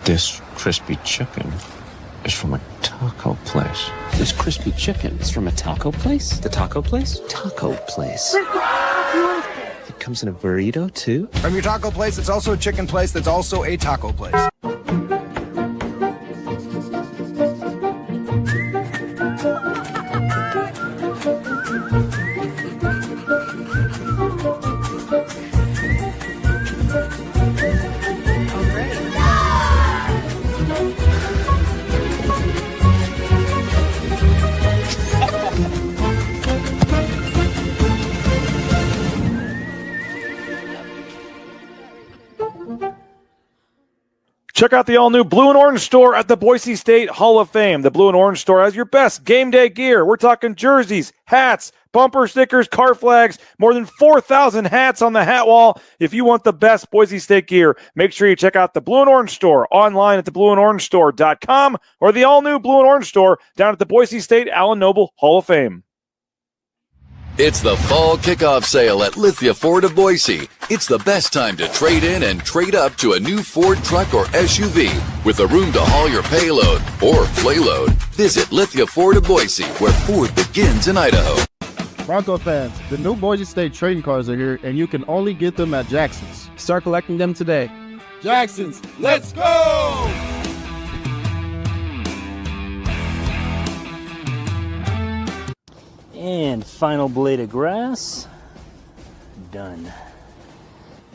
This crispy chicken is from a taco place. This crispy chicken is from a taco place? The taco place? Taco place. It comes in a burrito, too? From your taco place, it's also a chicken place that's also a taco place. Check out the all-new Blue and Orange store at the Boise State Hall of Fame. The Blue and Orange store has your best game day gear. We're talking jerseys, hats, bumper stickers, car flags, more than 4,000 hats on the hat wall. If you want the best Boise State gear, make sure you check out the Blue and Orange store online at theblueandorangestore.com or the all-new Blue and Orange store down at the Boise State Allen Noble Hall of Fame. It's the fall kickoff sale at Lithia Ford of Boise. It's the best time to trade in and trade up to a new Ford truck or SUV with the room to haul your payload or playload. Visit Lithia Ford of Boise, where Ford begins in Idaho. Bronco fans, the new Boise State trading cards are here, and you can only get them at Jackson's. Start collecting them today. Jackson's, let's go! And final blade of grass. Done.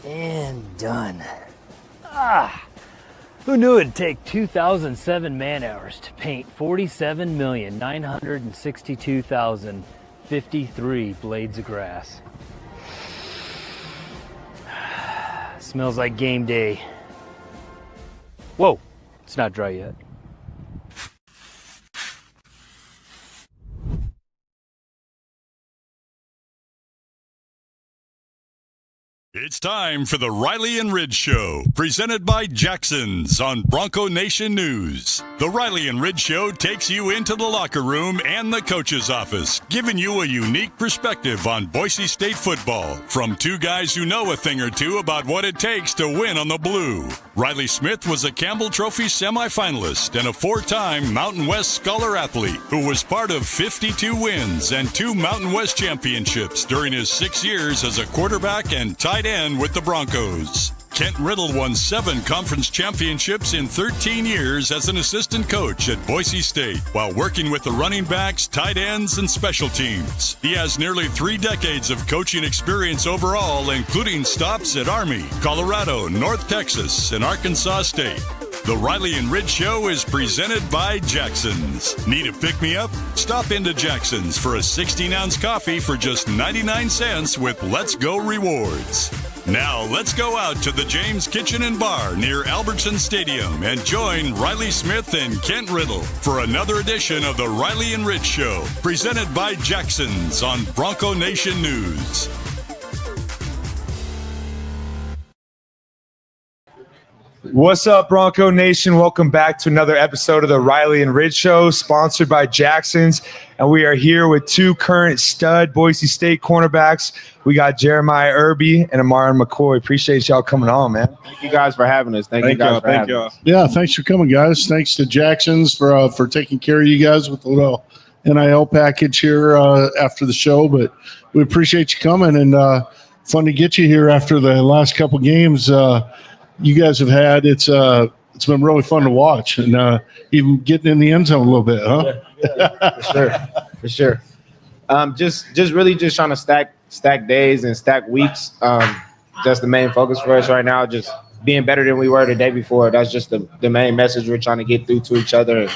And done. Who knew it'd take 2,007 man-hours to paint 47,962,053 blades of grass? Smells like game day. Whoa, it's not dry yet. It's time for the Riley and Ridge Show, presented by Jackson's on Bronco Nation News. The Riley and Ridge Show takes you into the locker room and the coach's office, giving you a unique perspective on Boise State football from two guys who know a thing or two about what it takes to win on the blue. Riley Smith was a Campbell Trophy semifinalist and a four-time Mountain West Scholar athlete who was part of 52 wins and 2 Mountain West championships during his 6 years as a quarterback and tight end with the Broncos. Kent Riddle won 7 conference championships in 13 years as an assistant coach at Boise State while working with the running backs, tight ends, and special teams. He has nearly 3 decades of coaching experience overall, including stops at Army, Colorado, North Texas, and Arkansas State. The Riley and Ridge Show is presented by Jackson's. Need a pick-me-up? Stop into Jackson's for a 16-ounce coffee for just 99 cents with Let's Go Rewards. Now, let's go out to the James Kitchen and Bar near Albertsons Stadium and join Riley Smith and Kent Riddle for another edition of the Riley and Ridge Show, presented by Jackson's on Bronco Nation News. What's up, Bronco Nation? Welcome back to another episode of the Riley and Ridge Show, sponsored by Jackson's. And we are here with 2 current stud Boise State cornerbacks. We got Jeremiah Earby and McCoy. Appreciate y'all coming on, man. Thank you guys for having us. Thank you guys for having us. Yeah, thanks for coming, guys. Thanks to Jackson's for taking care of you guys with a little NIL package here after the show. But we appreciate you coming, and fun to get you here after the last couple games you guys have had. It's been really fun to watch, and even getting in the end zone a little bit, huh? Yeah, for sure. Just really trying to stack days and stack weeks. That's the main focus for us right now. Just being better than we were the day before. That's just the main message we're trying to get through to each other.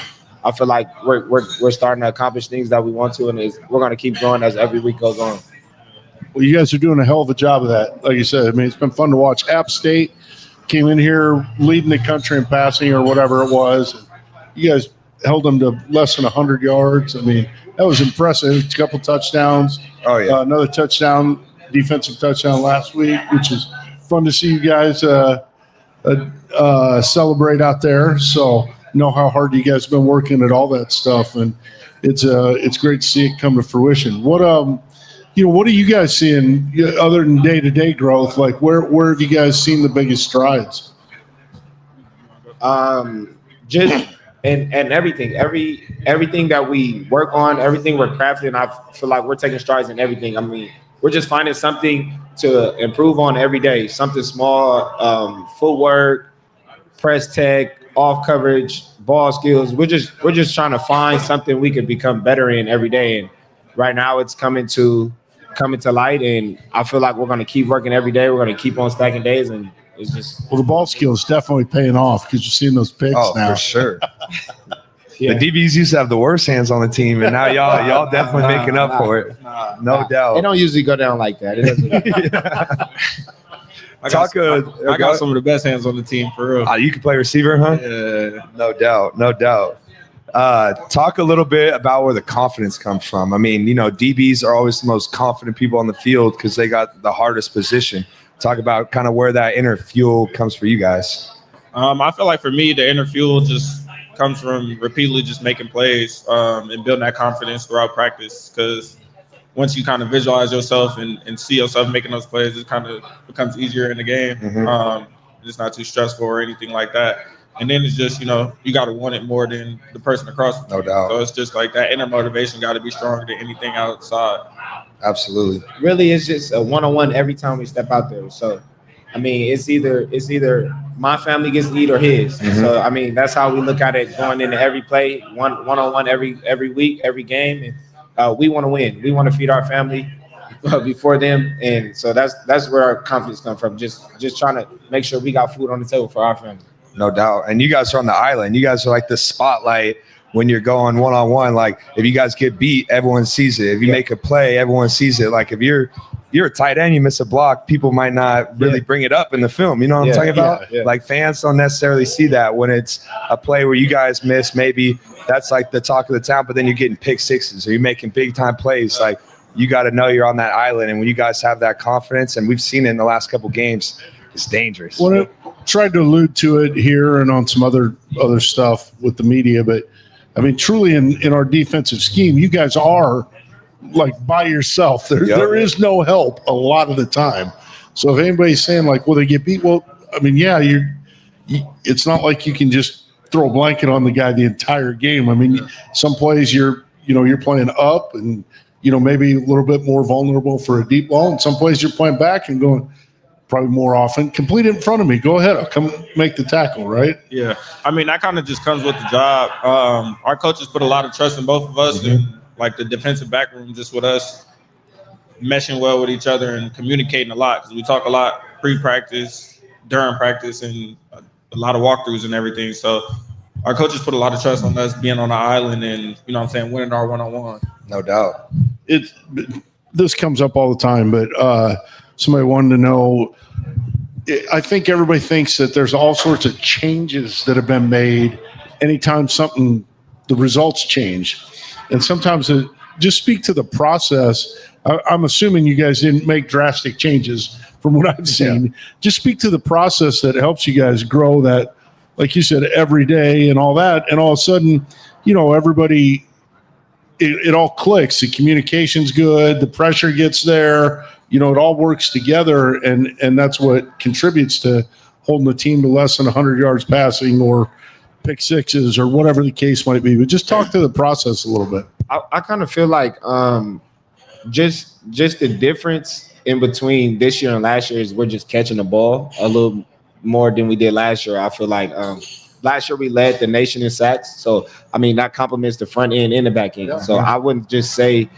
I feel like we're starting to accomplish things that we want to, and we're going to keep going as every week goes on. Well, you guys are doing a hell of a job of that. Like you said, I mean, it's been fun to watch. App State came in here leading the country in passing or whatever it was. You guys held them to less than 100 yards. I mean, that was impressive. A couple touchdowns. Oh, yeah. Another touchdown, defensive touchdown last week, which is fun to see you guys celebrate out there. So know how hard you guys have been working at all that stuff, and it's great to see it come to fruition. What what are you guys seeing other than day-to-day growth? Like where have you guys seen the biggest strides? Just and everything, everything that we work on, everything we're crafting, I feel like we're taking strides in everything. I mean, we're just finding something to improve on every day, something small, footwork, press tech, off coverage, ball skills. We're just trying to find something we could become better in every day. And right now it's coming to light, and I feel like we're going to keep working every day. We're going to keep on stacking days, and it's just Well, the ball skill is definitely paying off because you're seeing those picks now. For sure. The DBs used to have the worst hands on the team, and now y'all definitely making up for it. No doubt. It don't usually go down like that. It doesn't. I got some of the best hands on the team, for real. You can play receiver, huh? Yeah. No doubt. Talk a little bit about where the confidence comes from. I mean, DBs are always the most confident people on the field because they got the hardest position. Talk about kind of where that inner fuel comes for you guys. I feel like for me, the inner fuel just comes from repeatedly just making plays and building that confidence throughout practice. Because once you kind of visualize yourself and see yourself making those plays, it kind of becomes easier in the game. It's not too stressful or anything like that. And then it's just, you got to want it more than the person across. No doubt. So it's just like that inner motivation got to be stronger than anything outside. Absolutely. Really, it's just a one-on-one every time we step out there. So, I mean, it's either my family gets to eat or his. So, I mean, that's how we look at it going into every play, one-on-one every week, every game. And we want to win. We want to feed our family before them. And so that's where our confidence comes from. Just trying to make sure we got food on the table for our family. No doubt. And you guys are on the island. You guys are like the spotlight when you're going one-on-one. Like, if you guys get beat, everyone sees it. If you make a play, everyone sees it. Like, if you're a tight end, you miss a block, people might not really bring it up in the film. You know what I'm talking about? Like, fans don't necessarily see that when it's a play where you guys miss. Maybe that's like the talk of the town, but then you're getting pick sixes or you're making big-time plays. Like, you got to know you're on that island. And when you guys have that confidence, and we've seen it in the last couple games, it's dangerous. Well, I tried to allude to it here and on some other stuff with the media, but I mean, truly in our defensive scheme, you guys are like by yourself. There is no help a lot of the time. So if anybody's saying like, will they get beat? Well, I mean, yeah, it's not like you can just throw a blanket on the guy the entire game. I mean, some plays you're playing up and, maybe a little bit more vulnerable for a deep ball. And some plays you're playing back and going, probably more often, complete it in front of me. Go ahead. I'll come make the tackle, right? Yeah. I mean, that kind of just comes with the job. Our coaches put a lot of trust in both of us, and like the defensive back room, just with us meshing well with each other and communicating a lot, because we talk a lot pre-practice, during practice, and a lot of walkthroughs and everything. So our coaches put a lot of trust on us being on the island and, winning our one-on-one. No doubt. This comes up all the time, but somebody wanted to know, I think everybody thinks that there's all sorts of changes that have been made anytime the results change. And sometimes just speak to the process. I'm assuming you guys didn't make drastic changes from what I've seen. Yeah. Just speak to the process that helps you guys grow that, like you said, every day and all that. And all of a sudden, everybody, it all clicks. The communication's good. The pressure gets there. It all works together, and that's what contributes to holding the team to less than 100 yards passing or pick sixes or whatever the case might be. But just talk to the process a little bit. I kind of feel like just the difference in between this year and last year is we're just catching the ball a little more than we did last year. I feel like last year we led the nation in sacks. So, I mean, that complements the front end and the back end. So I wouldn't just say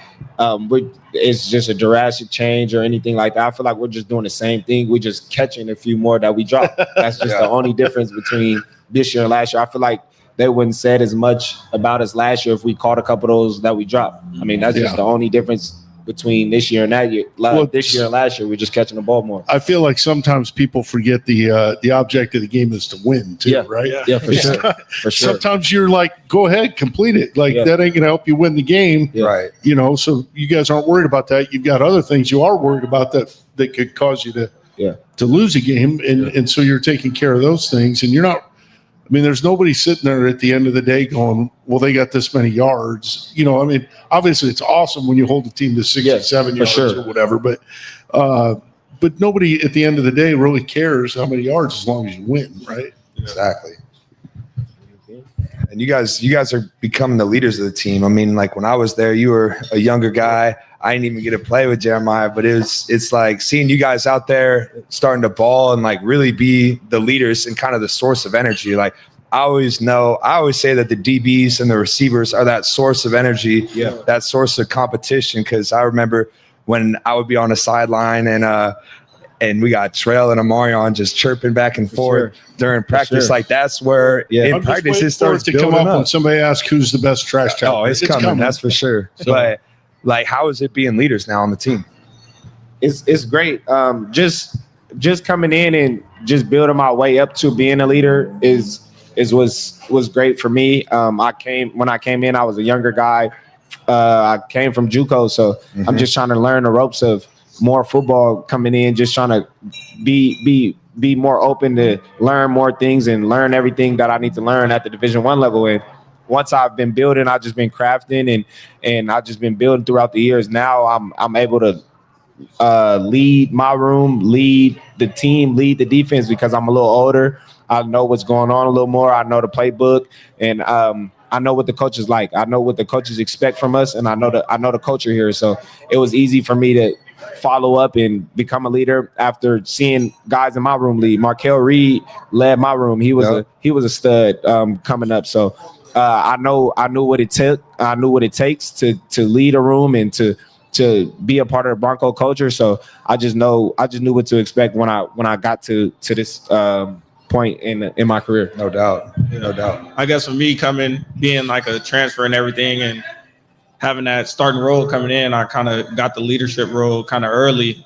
it's just a drastic change or anything like that. I feel like we're just doing the same thing. We're just catching a few more that we dropped. That's just the only difference between this year and last year. I feel like they wouldn't said as much about us last year if we caught a couple of those that we dropped. I mean, that's just the only difference between this year and that year. This year and last year, we're just catching the ball more. I feel like sometimes people forget the object of the game is to win too, right? Yeah, for sure. For sure. Sometimes you're like, go ahead, complete it. Like that ain't gonna help you win the game. Right. So you guys aren't worried about that. You've got other things you are worried about that could cause you to lose a game. And so you're taking care of those things, and you're not. I mean, there's nobody sitting there at the end of the day going, well, they got this many yards. I mean, obviously it's awesome when you hold the team to 67 yards or whatever, but nobody at the end of the day really cares how many yards as long as you win, right? Exactly. And you guys are becoming the leaders of the team. I mean, like when I was there, you were a younger guy. I didn't even get to play with Jeremiah, but it's like seeing you guys out there starting to ball and like really be the leaders and kind of the source of energy. Like I always say that the DBs and the receivers are that source of energy, that source of competition. Because I remember when I would be on the sideline and we got Trail and Amarion just chirping back and forth during practice. Like that's where in I'm practice it just starts waiting for it to building come up up. when somebody asks who's the best trash talker. Oh, it's coming. That's for sure. So- But like, how is it being leaders now on the team? It's great. Just coming in and just building my way up to being a leader was great for me. When I came in, I was a younger guy. I came from JUCO, so I'm just trying to learn the ropes of more football coming in, just trying to be more open to learn more things and learn everything that I need to learn at the Division I level. And once I've been building, I've just been crafting and I've just been building throughout the years. Now I'm able to lead my room, lead the team, lead the defense because I'm a little older. I know what's going on a little more. I know the playbook, and I know what the coaches like. I know what the coaches expect from us, and I know the culture here. So it was easy for me to follow up and become a leader after seeing guys in my room lead. Markel Reed led my room. He was a stud coming up. So I knew what it took. I knew what it takes to lead a room and to be a part of the Bronco culture. So I just knew what to expect when I got to this point in my career. No doubt. Yeah. No doubt. I guess for me being like a transfer and everything and having that starting role coming in, I kind of got the leadership role kind of early,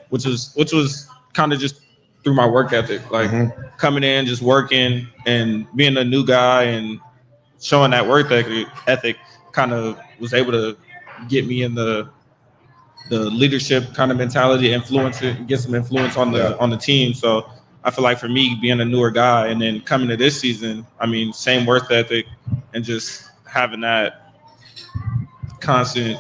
which was kind of just through my work ethic, like coming in, just working and being a new guy and showing that work ethic kind of was able to get me in the leadership kind of mentality, influence it, and get some influence on the team. So I feel like for me, being a newer guy and then coming to this season, I mean, same work ethic and just having that constant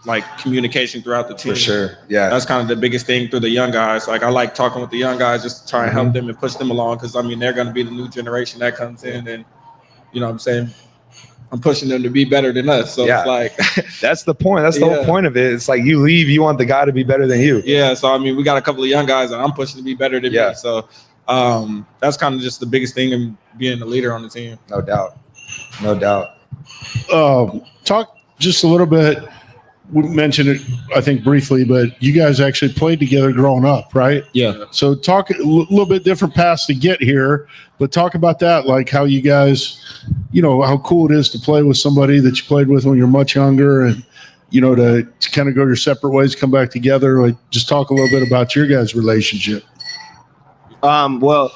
like communication throughout the team. For sure. Yeah. That's kind of the biggest thing through the young guys. Like I like talking with the young guys just to try and help them and push them along because I mean they're gonna be the new generation that comes in and you know what I'm saying? I'm pushing them to be better than us. So it's like that's the point. That's the whole point of it. It's like you leave, you want the guy to be better than you. Yeah. So I mean we got a couple of young guys that I'm pushing to be better than me. So that's kind of just the biggest thing in being the leader on the team. No doubt. No doubt. Talk just a little bit. We mentioned it, I think, briefly, but you guys actually played together growing up, right? Yeah. So talk a little bit different paths to get here, but talk about that, like how you guys, you know, how cool it is to play with somebody that you played with when you're much younger and, you know, to kind of go your separate ways, come back together. Like, just talk a little bit about your guys' relationship. Well,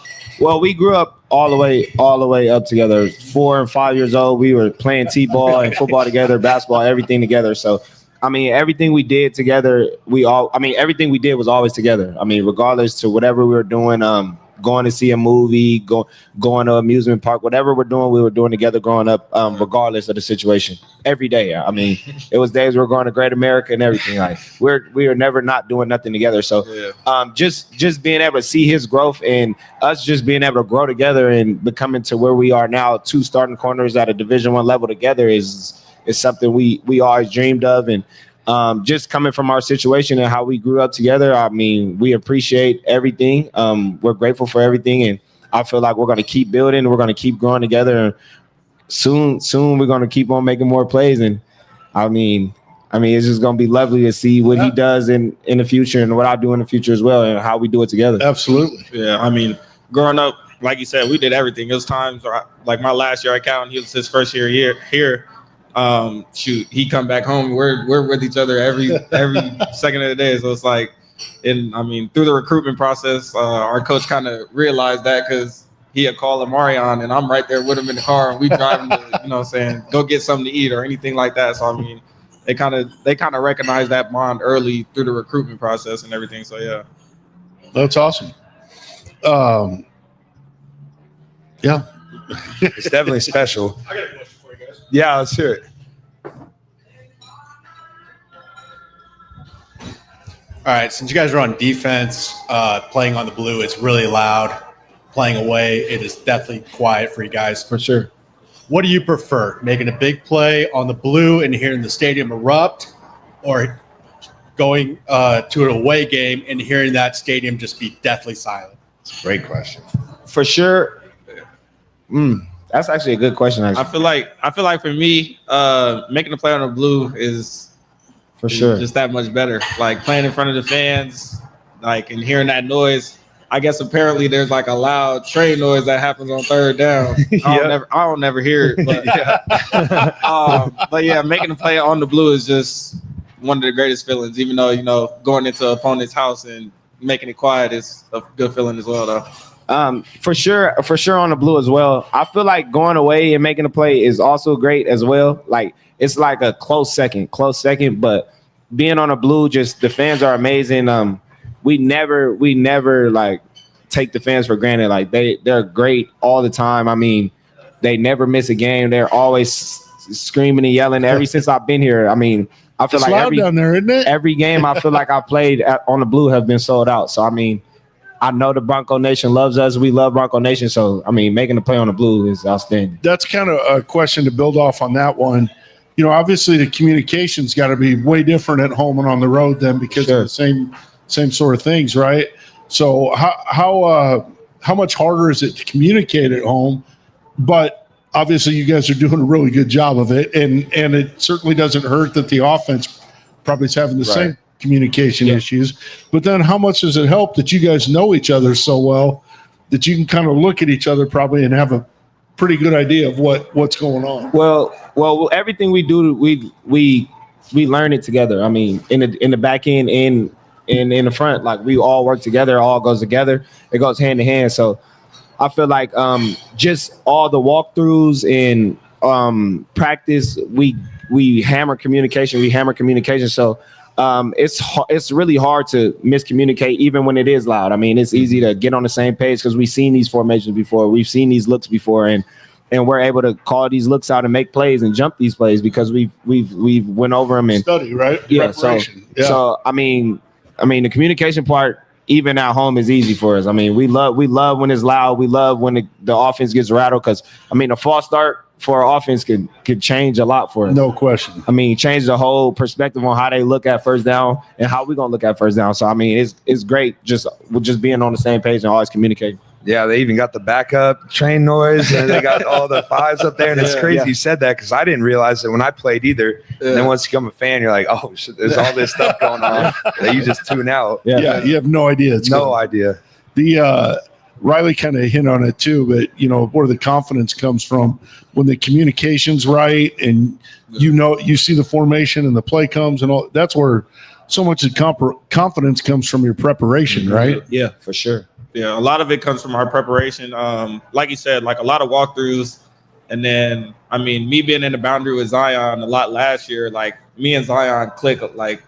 we grew up all the way up together. 4 and 5 years old, we were playing t-ball and football together, basketball, everything together. So, I mean, everything we did together, everything we did was always together. I mean, regardless to whatever we were doing, going to see a movie, going to amusement park, whatever we're doing, we were doing together growing up, regardless of the situation. Every day. I mean, it was days we were going to Great America and everything. Like we were never not doing nothing together. So just being able to see his growth and us just being able to grow together and becoming to where we are now, 2 starting corners at a Division I level together is something we always dreamed of. And just coming from our situation and how we grew up together, I mean, we appreciate everything. We're grateful for everything. And I feel like we're going to keep building. We're going to keep growing together. And soon we're going to keep on making more plays. And I mean, it's just going to be lovely to see what he does in the future and what I do in the future as well and how we do it together. Absolutely. Yeah. I mean, growing up, like you said, we did everything. It was times where like my last year at Cal, and he was his first year here. He come back home. We're with each other every second of the day. So it's like, and I mean, through the recruitment process, our coach kind of realized that because he had called Amarion, and I'm right there with him in the car, and we driving to, you know what I'm saying, go get something to eat or anything like that. So I mean, they kind of recognize that bond early through the recruitment process and everything. So yeah, that's awesome. Yeah, it's definitely special. I got a question for you guys. Yeah, let's hear it. All right, since you guys are on defense, playing on the blue, it's really loud. playing away, it is definitely quiet for you guys. For sure. What do you prefer, making a big play on the blue and hearing the stadium erupt, or going to an away game and hearing that stadium just be deathly silent? It's a great question. For sure. That's actually a good question. Actually. I feel like for me, making a play on the blue is for sure just that much better. Like playing in front of the fans, like and hearing that noise. I guess apparently there's like a loud train noise that happens on third down. I don't never hear it. But yeah, making a play on the blue is just one of the greatest feelings. Even though going into an opponent's house and making it quiet is a good feeling as well, though. For sure on the blue as well. I feel like going away and making a play is also great as well. Like it's like a close second, but being on the blue, just the fans are amazing. We never like take the fans for granted. Like they're great all the time. I mean, they never miss a game. They're always screaming and yelling. Ever since I've been here, I mean, I feel it's like loud down there, isn't it? Every game I feel like I played on the blue have been sold out. So I mean, I know the Bronco Nation loves us. We love Bronco Nation. So I mean, making a play on the blue is outstanding. That's kind of a question to build off on that one. Obviously the communication's got to be way different at home and on the road then because of the same sort of things, right? So how much harder is it to communicate at home? But obviously you guys are doing a really good job of it, and it certainly doesn't hurt that the offense probably is having the same communication issues. But then how much does it help that you guys know each other so well that you can kind of look at each other probably and have a pretty good idea of what's going on? Well, everything we do, we learn it together. I mean, in the back end and in the front, like we all work together, all goes together. It goes hand in hand. So I feel like just all the walkthroughs and practice, we hammer communication. So it's really hard to miscommunicate even when it is loud. I mean, it's easy to get on the same page because we've seen these formations before. We've seen these looks before, and we're able to call these looks out and make plays and jump these plays because we've went over them and study, right? Yeah. So I mean, the communication part, even at home, is easy for us. I mean, we love when it's loud. We love when the offense gets rattled because, I mean, a false start for our offense could change a lot for us. No question. I mean, change the whole perspective on how they look at first down and how we're going to look at first down. So, I mean, it's great just being on the same page and always communicating. Yeah, they even got the backup train noise, and they got all the fives up there. And it's crazy you said that because I didn't realize it when I played either. And then once you become a fan, you're like, oh, shit, there's all this stuff going on that you just tune out. Yeah, you have no idea. Idea. The Riley kind of hit on it too, but where the confidence comes from when the communication's right, and you see the formation and the play comes and all. That's where so much of confidence comes from your preparation, right? Yeah, for sure. Yeah, a lot of it comes from our preparation. Like you said, like a lot of walkthroughs. And then, I mean, me being in the boundary with Zion a lot last year, like me and Zion click like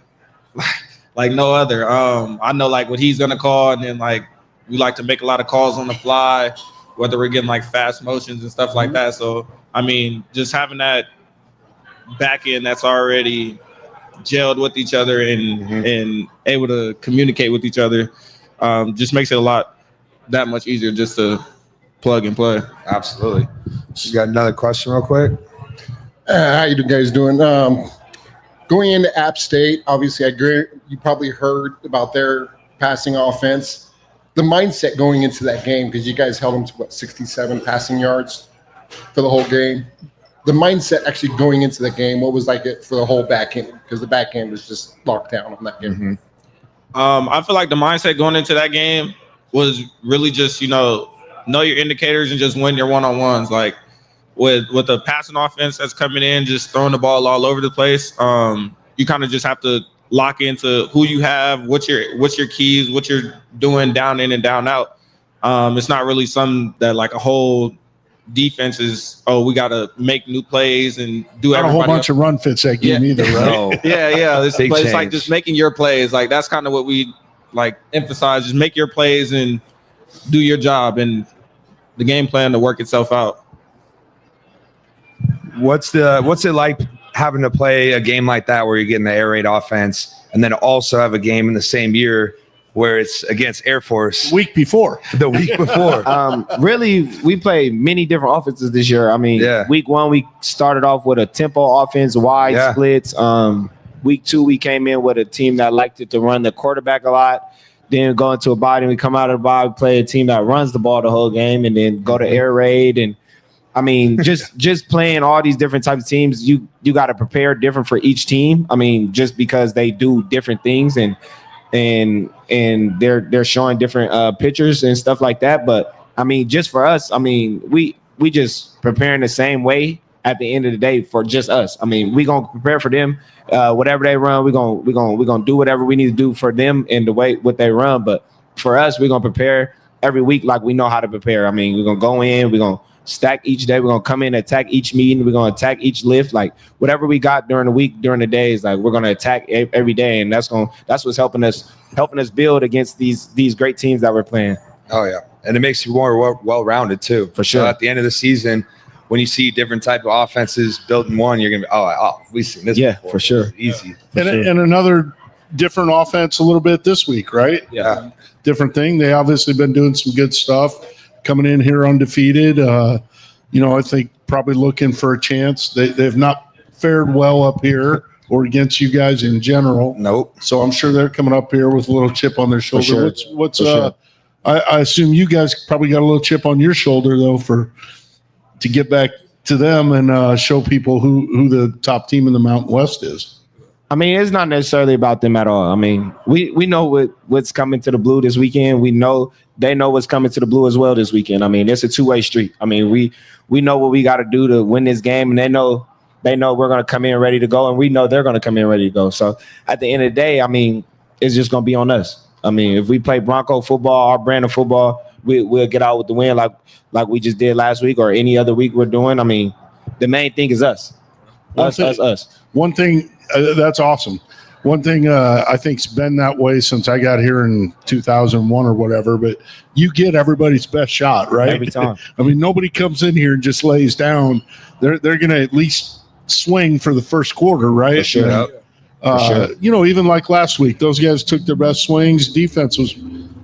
no other. I know like what he's going to call. And then like we like to make a lot of calls on the fly, whether we're getting like fast motions and stuff like that. So, I mean, just having that back end that's already gelled with each other and able to communicate with each other just makes it that much easier just to plug and play. Absolutely. You got another question real quick? How you guys doing? Going into App State, obviously, you probably heard about their passing offense. The mindset going into that game, because you guys held them to 67 passing yards for the whole game. The mindset actually going into the game, what was like it for the whole back end? Because the back end was just locked down on that game. I feel like the mindset going into that game was really just, know your indicators and just win your one-on-ones. Like with the passing offense that's coming in, just throwing the ball all over the place. You kind of just have to lock into who you have, what's your keys, what you're doing down in and down out. It's not really something that like a whole defense is, we got to make new plays and do not a whole bunch of run fits that game either, right? Yeah. It's like just making your plays. Like that's kind of what we like emphasize. Just make your plays and do your job, and the game plan to work itself out. What's it like having to play a game like that where you're getting the air raid offense and then also have a game in the same year where it's against Air Force week before. The week before. Really, we played many different offenses this year. I mean, week 1 we started off with a tempo offense, wide splits. Week 2 we came in with a team that liked it to run the quarterback a lot. Then go into a bye, and we come out of the bye, we play a team that runs the ball the whole game, and then go to air raid. And I mean, just playing all these different types of teams, you got to prepare different for each team. I mean, just because they do different things and they're showing different pictures and stuff like that. But I mean, just for us, I mean, we just preparing the same way at the end of the day for just us. I mean, we gonna prepare for them. Whatever they run, we're gonna do whatever we need to do for them in the way what they run. But for us, we're gonna prepare every week like we know how to prepare. I mean, we're gonna go in, we're gonna stack each day, we're gonna come in, attack each meeting, we're gonna attack each lift, like whatever we got during the week, during the days, like we're gonna attack every day, and that's what's helping us build against these great teams that we're playing. Oh yeah, and it makes you more well-rounded too. For sure. So at the end of the season, when you see different type of offenses building one, you're gonna be we've seen this. Yeah, before. for sure. Easy. And another different offense a little bit this week, right? Yeah. Different thing. They obviously been doing some good stuff, coming in here undefeated. I think probably looking for a chance. They've not fared well up here or against you guys in general. Nope. So I'm sure they're coming up here with a little chip on their shoulder. Sure. I assume you guys probably got a little chip on your shoulder though to get back to them and show people who the top team in the Mountain West is. I mean, it's not necessarily about them at all. I mean, we know what's coming to the Blue this weekend. We know they know what's coming to the Blue as well this weekend. I mean, it's a two-way street. I mean, we know what we got to do to win this game, and they know we're going to come in ready to go, and we know they're going to come in ready to go. So at the end of the day, I mean, it's just going to be on us. I mean, if we play Bronco football, our brand of football, we'll get out with the win like we just did last week or any other week we're doing. I mean, the main thing is us. Us. One thing that's awesome. One thing I think's been that way since I got here in 2001 or whatever, but you get everybody's best shot, right? Every time. I mean, nobody comes in here and just lays down. They're going to at least swing for the first quarter, right? For sure. Even like last week, those guys took their best swings. Defense was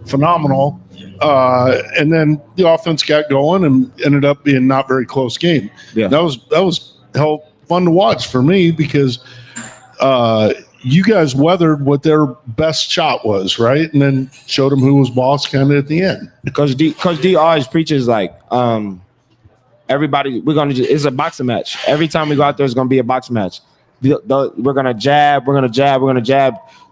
phenomenal. And then the offense got going and ended up being not very close game. Yeah. That was hell fun to watch for me because you guys weathered what their best shot was, right? And then showed them who was boss kind of at the end. Coach D always preaches like everybody, it's a boxing match. Every time we go out there, it's going to be a boxing match. We're going to jab.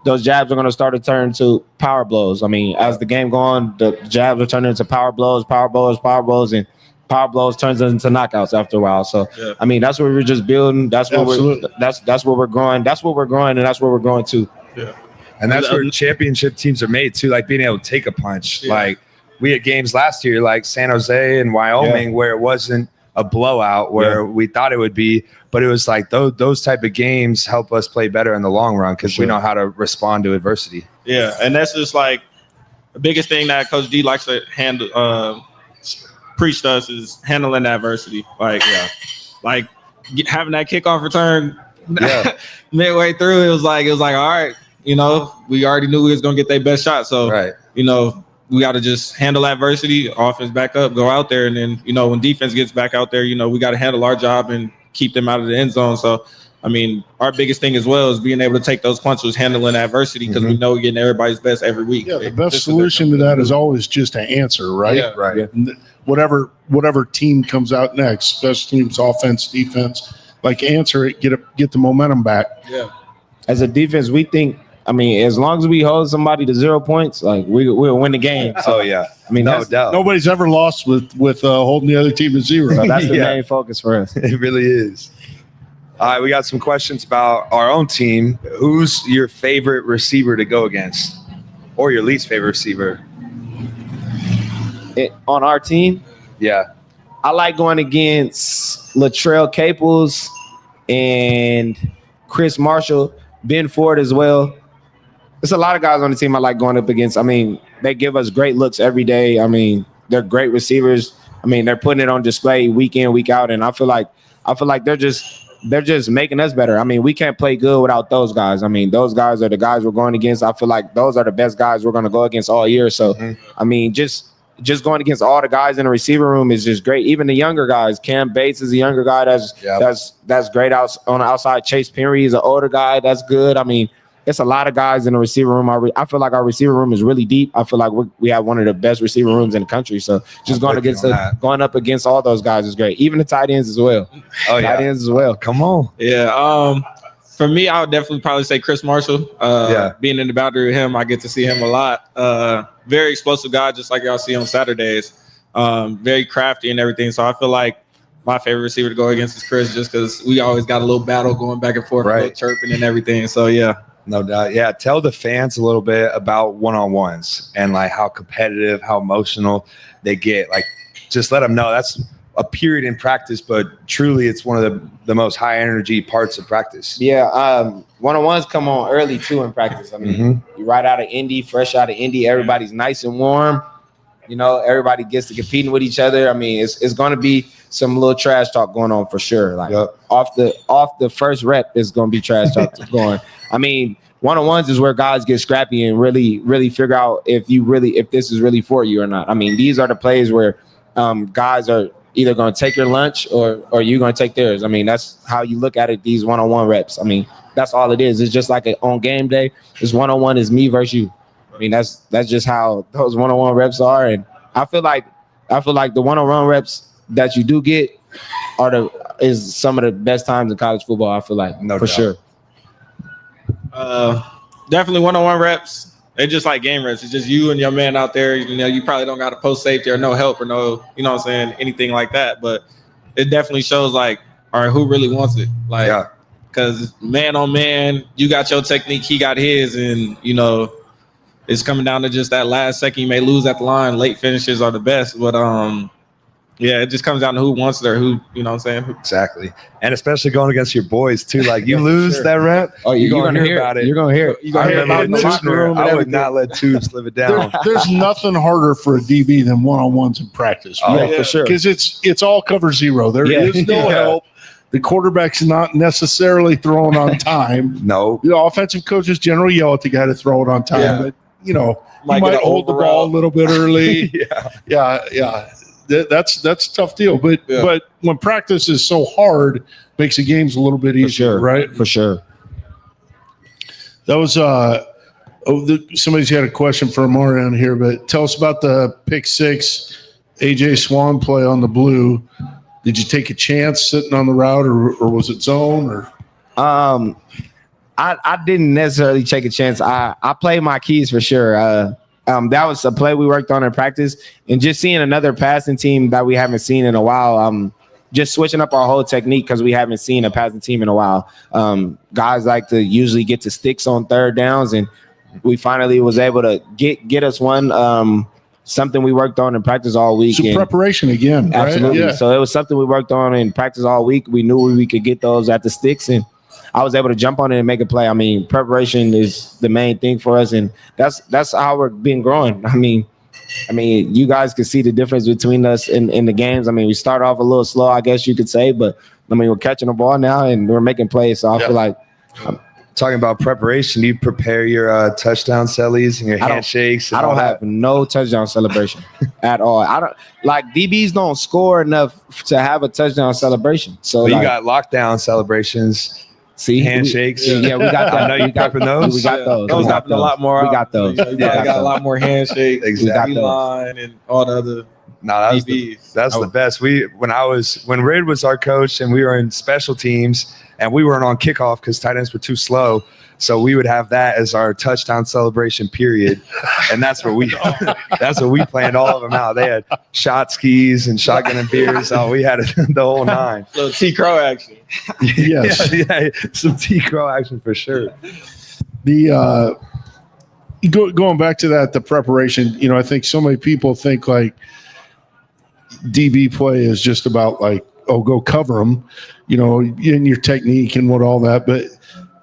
Those jabs are going to start to turn to power blows. I mean, as the game goes on, the jabs are turning into power blows, and power blows turns into knockouts after a while. So, I mean, that's what we're just building. That's what that's what we're growing. That's what we're growing, and that's what we're going to. Yeah. And that's where championship teams are made too, like being able to take a punch. Yeah. Like we had games last year, like San Jose and Wyoming, where it wasn't a blowout where we thought it would be, but it was like those type of games help us play better in the long run because we know how to respond to adversity. Yeah, and that's just like the biggest thing that Coach D likes to handle, preach to us is handling adversity. Like, having that kickoff return midway through, it was like, all right, we already knew we was gonna get their best shot, so we got to just handle adversity, offense back up, go out there. And then, when defense gets back out there, we got to handle our job and keep them out of the end zone. So, I mean, our biggest thing as well is being able to take those punches, handling adversity, because we know we're getting everybody's best every week. Yeah, the best solution to that is always just to answer, right? Yeah, right. Yeah. Whatever team comes out next, special teams, offense, defense, like answer it, get the momentum back. Yeah. As a defense, we think, I mean, as long as we hold somebody to 0 points, like we'll win the game. So, I mean, no doubt. Nobody's ever lost with holding the other team to 0. So that's the main focus for us. It really is. All right, we got some questions about our own team. Who's your favorite receiver to go against, or your least favorite receiver? On our team? Yeah. I like going against Latrell Caples and Chris Marshall, Ben Ford as well. There's a lot of guys on the team I like going up against. I mean, they give us great looks every day. I mean, they're great receivers. I mean, they're putting it on display week in, week out, and I feel like they're just they're just making us better. I mean, we can't play good without those guys. I mean, those guys are the guys we're going against. I feel like those are the best guys we're going to go against all year. So, I mean, just going against all the guys in the receiver room is just great. Even the younger guys, Cam Bates is a younger guy that's great out on the outside. Chase Penry is an older guy that's good. I mean, it's a lot of guys in the receiver room. I feel like our receiver room is really deep. I feel like we have one of the best receiver rooms in the country. So just going up against all those guys is great. Even the tight ends as well. Tight ends as well. Come on. Yeah. For me, I would definitely probably say Chris Marshall. Being in the boundary with him, I get to see him a lot. Very explosive guy, just like y'all see on Saturdays. Very crafty and everything. So I feel like my favorite receiver to go against is Chris, just because we always got a little battle going back and forth, right, chirping and everything. So yeah. No doubt. Yeah. Tell the fans a little bit about one-on-ones and like how competitive, how emotional they get. Like, just let them know that's a period in practice, but truly it's one of the most high energy parts of practice. Yeah. One-on-ones come on early too in practice. I mean, you right out of Indy, fresh out of Indy, everybody's nice and warm. You know, everybody gets to competing with each other. I mean, it's going to be some little trash talk going on for sure. Like off the first rep, it's going to be trash talk going. I mean, one-on-ones is where guys get scrappy and really figure out if this is really for you or not. I mean, these are the plays where guys are either going to take your lunch or you're going to take theirs. I mean, that's how you look at it, these one-on-one reps. I mean, that's all it is. It's just like on game day, this one-on-one is me versus you. I mean, that's just how those one-on-one reps are. And I feel like the one-on-one reps that you do get is some of the best times in college football, I feel like, for sure. Definitely one-on-one reps. They're just like game reps. It's just you and your man out there. You know, you probably don't got a post safety or no help or no, you know what I'm saying, anything like that. But it definitely shows like, all right, who really wants it? Like, because man on man, you got your technique, he got his, and you know, it's coming down to just that last second. You may lose at the line. Late finishes are the best, but yeah, it just comes down to who wants it or who, you know what I'm saying? Exactly. And especially going against your boys too. Like you lose that rep, you're gonna hear about it. You're gonna hear it. You're gonna hear about it in the locker room. I would not let Tubes live it down. There's nothing harder for a DB than one-on-ones in practice. Right? For sure. Because it's all cover zero. There is no help. The quarterback's not necessarily throwing on time. No. The offensive coaches generally yell at the guy to throw it on time, but you know, you might hold the ball a little bit early. Yeah. That's a tough deal. But when practice is so hard, makes the games a little bit easier, right? For sure. That was somebody's got a question for Marion here, but tell us about the pick six AJ Swan play on the blue. Did you take a chance sitting on the route, or was it zone? Or I didn't necessarily take a chance. I played my keys for sure. That was a play we worked on in practice, and just seeing another passing team that we haven't seen in a while. Just switching up our whole technique because we haven't seen a passing team in a while. Guys like to usually get to sticks on third downs, and we finally was able to get us one. Something we worked on in practice all week. So preparation again, right? Absolutely. Yeah. So it was something we worked on in practice all week. We knew we could get those at the sticks, and I was able to jump on it and make a play. I mean, preparation is the main thing for us, and that's how we're been growing. I mean, you guys can see the difference between us in the games. I mean, we start off a little slow, I guess you could say, but I mean, we're catching the ball now and we're making plays. So I feel like talking about preparation, do you prepare your touchdown cellies and your handshakes? I don't have no touchdown celebration at all. I don't like DBs don't score enough to have a touchdown celebration. So you got lockdown celebrations. See, handshakes. We got that. I know you prepping those. We got those. Those happen a lot more. We got those. You got a lot more handshakes. Exactly. Line and all the other. No, that's the best. When Riddle was our coach and we were in special teams and we weren't on kickoff because tight ends were too slow. So we would have that as our touchdown celebration period. And that's what we planned all of them out. They had shot skis and shotgun and beers. So we had the whole nine. Little T Crow action. Yes. Yeah, some T Crow action for sure. The going back to that, the preparation, I think so many people think like DB play is just about like, go cover them, in your technique and what all that. But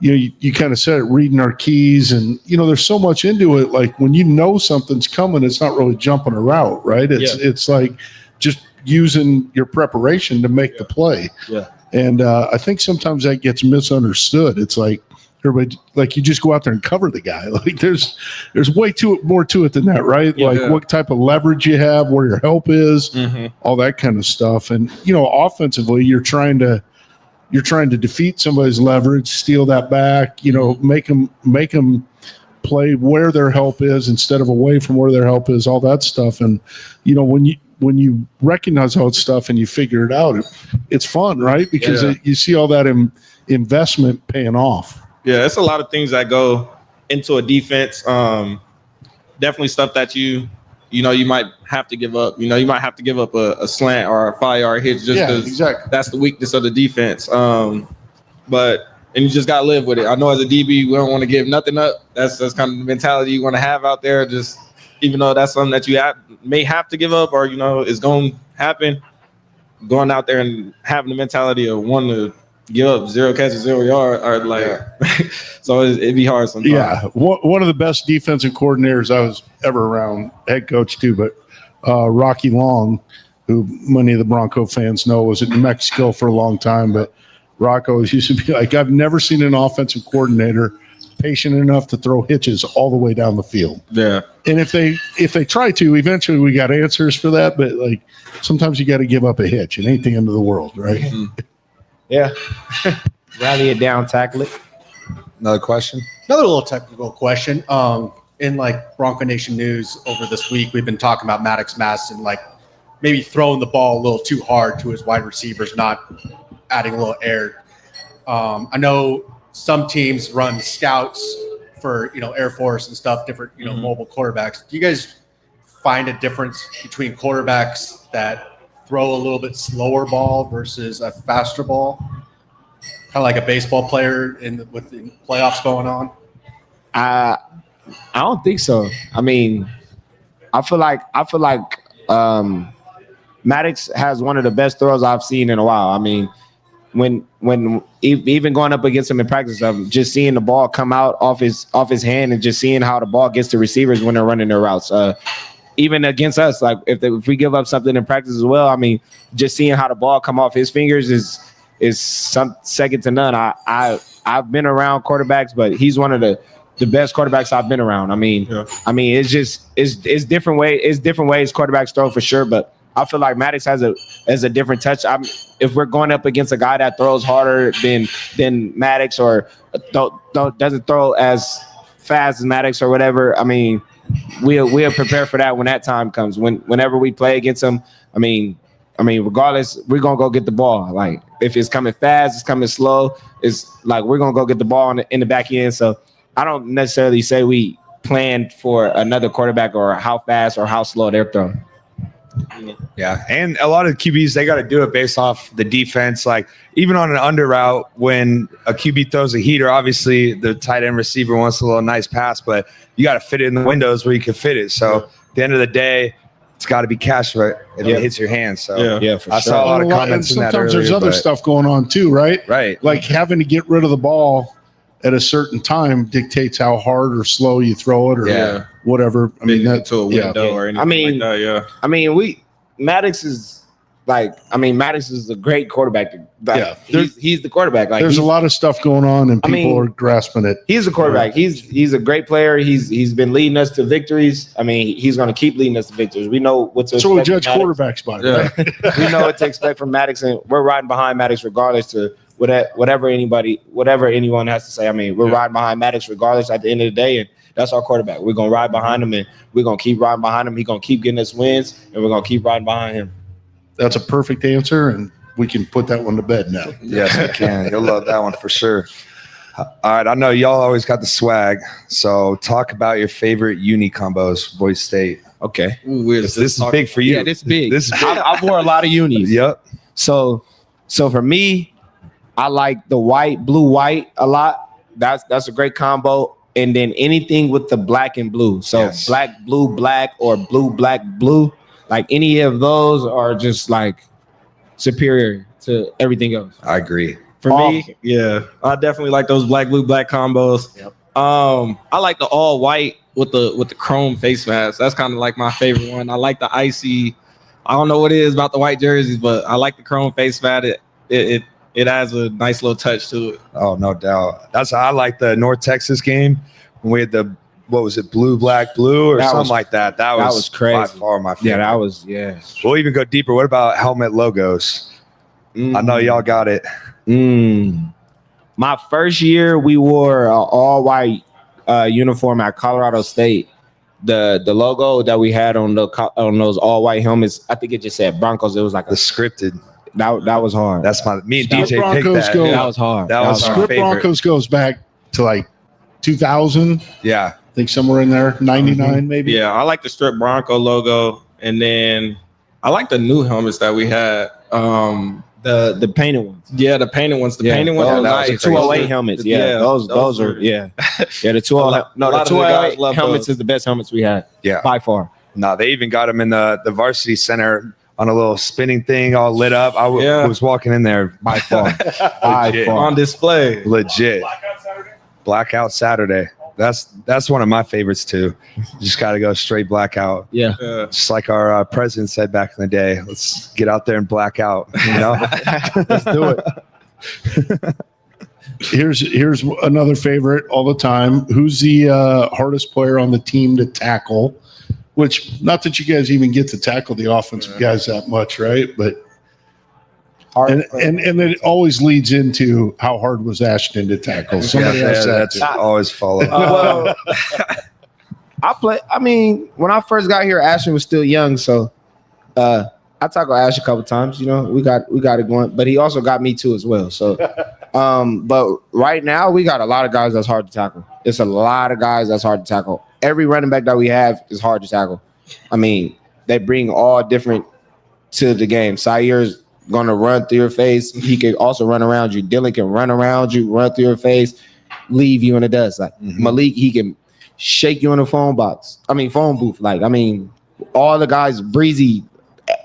you kind of said it, reading our keys, and there's so much into it. Like when something's coming, it's not really jumping a route, right? It's like just using your preparation to make the play. Yeah. And I think sometimes that gets misunderstood. It's like everybody, like you just go out there and cover the guy. Like there's way more to it than that, right? Like what type of leverage you have, where your help is, all that kind of stuff. And offensively, you're trying to defeat somebody's leverage, steal that back. Make them play where their help is instead of away from where their help is. All that stuff. And when you recognize all that stuff and you figure it out, it's fun, right? Because you see all that investment paying off. Yeah, it's a lot of things that go into a defense. Definitely stuff that you might have to give up. You might have to give up a slant or a 5-yard hitch just because that's the weakness of the defense. And you just got to live with it. I know as a DB, we don't want to give nothing up. That's kind of the mentality you want to have out there. Just even though that's something that you may have to give up or, is going to happen, going out there and having the mentality of wanting to give up 0 catches, 0 yard, or so it'd be hard sometimes. Yeah, one of the best defensive coordinators I was ever around, head coach too, but Rocky Long, who many of the Bronco fans know, was in New Mexico for a long time. But Rocco used to be like, I've never seen an offensive coordinator patient enough to throw hitches all the way down the field. Yeah. And if they try to, eventually we got answers for that. But like sometimes you got to give up a hitch. It ain't the end of the world, right? Yeah. Rally it down, tackle it. Another question? Another little technical question. In Bronco Nation news over this week, we've been talking about Maddox Mass and maybe throwing the ball a little too hard to his wide receivers, not adding a little air. I know some teams run scouts for Air Force and stuff, different mobile quarterbacks. Do you guys find a difference between quarterbacks that throw a little bit slower ball versus a faster ball? Kind of like a baseball player with the playoffs going on? I don't think so. I mean, I feel like Maddox has one of the best throws I've seen in a while. I mean, when even going up against him in practice, of just seeing the ball come out off his hand and just seeing how the ball gets to receivers when they're running their routes. Even against us, if we give up something in practice as well, I mean, just seeing how the ball come off his fingers is some second to none. I've been around quarterbacks, but he's one of the best quarterbacks I've been around. I mean, it's different way. It's different ways quarterbacks throw for sure, but I feel like Maddox has a different touch. If we're going up against a guy that throws harder than Maddox or doesn't throw as fast as Maddox or whatever, I mean, we'll prepare for that when that time comes. Whenever we play against him, I mean, regardless, we're gonna go get the ball. Like if it's coming fast, it's coming slow. It's like we're gonna go get the ball in the back end. So I don't necessarily say we planned for another quarterback or how fast or how slow they're throwing. Yeah, and a lot of QBs, they got to do it based off the defense. Like even on an under route, when a QB throws a heater, obviously the tight end receiver wants a little nice pass, but you got to fit it in the windows where you can fit it. So at the end of the day, it's got to be catched right if it hits your hand. So for I saw a lot of comments in that earlier. Sometimes there's other stuff going on too, right? Right. Like having to get rid of the ball at a certain time dictates how hard or slow you throw it or whatever. I mean, that's to a window or anything like that, I mean, Maddox is Maddox is a great quarterback. He's the quarterback. Like there's a lot of stuff going on and people are grasping it. He's a quarterback. He's a great player. He's been leading us to victories. I mean, he's going to keep leading us to victories. We know what to expect. So we judge quarterbacks by, right? We know what to expect from Maddox, and we're riding behind Maddox regardless to whatever anyone has to say. I mean, we're riding behind Maddox regardless at the end of the day, and that's our quarterback. We're going to ride behind him, and we're going to keep riding behind him. He's going to keep getting us wins, and we're going to keep riding behind him. That's a perfect answer, and we can put that one to bed now. Yes, we can. You'll love that one for sure. All right, I know y'all always got the swag, so talk about your favorite uni combos, Boise State. Okay. Ooh, this is big for you. Yeah, this is big. This is big. I wore a lot of unis. Yep. So for me, I like the blue white a lot. That's a great combo. And then anything with the black and blue. So black, blue, black, or blue, black, blue. Like any of those are just like superior to everything else. I agree. For me, I definitely like those black, blue, black combos. Yep. I like the all white with the chrome face mask. That's kind of like my favorite one. I like the icy. I don't know what it is about the white jerseys, but I like the chrome face mask. It it has a nice little touch to it. Oh, no doubt. That's I like the North Texas game when we had the what was it, blue, black, blue, or something like that. That was crazy. by far my favorite. Yeah, that was We'll even go deeper. What about helmet logos? I know y'all got it. My first year, we wore an all-white uniform at Colorado State. The logo that we had on those all-white helmets, I think it just said Broncos. It was like the scripted. That was hard. That's me and Script DJ Broncos picked that. go- That was hard. That was my Script favorite. Broncos goes back to like 2000. Yeah. I think somewhere in there, 99 maybe. Yeah, I like the strip Bronco logo, and then I like the new helmets that we had. The painted ones. Yeah, the painted ones. The painted ones are nice. The 208 helmets. Yeah, those are the 208. No, the 208 helmets is the best helmets we had. Yeah, by far. No, they even got them in the varsity center on a little spinning thing, all lit up. I was walking in there by far, on display. Legit. Blackout Saturday. That's one of my favorites too. You just got to go straight blackout. Yeah. Just like our president said back in the day. Let's get out there and black out. You know, let's do it. Here's another favorite all the time. Who's the hardest player on the team to tackle? Which, not that you guys even get to tackle the offensive guys that much, right? But and it always leads into how hard was Ashton to tackle. Somebody else that's always followed. Well, I mean, when I first got here, Ashton was still young, so I tackled Ash a couple times. You know, we got it going, but he also got me too as well. So, but right now we got a lot of guys that's hard to tackle. It's a lot of guys that's hard to tackle. Every running back that we have is hard to tackle. I mean, they bring all different to the game. Sair's gonna run through your face. He can also run around you. Dylan can run around you, run through your face, leave you in the dust. Like Malik, he can shake you in the phone booth. Like, I mean, all the guys, Breezy,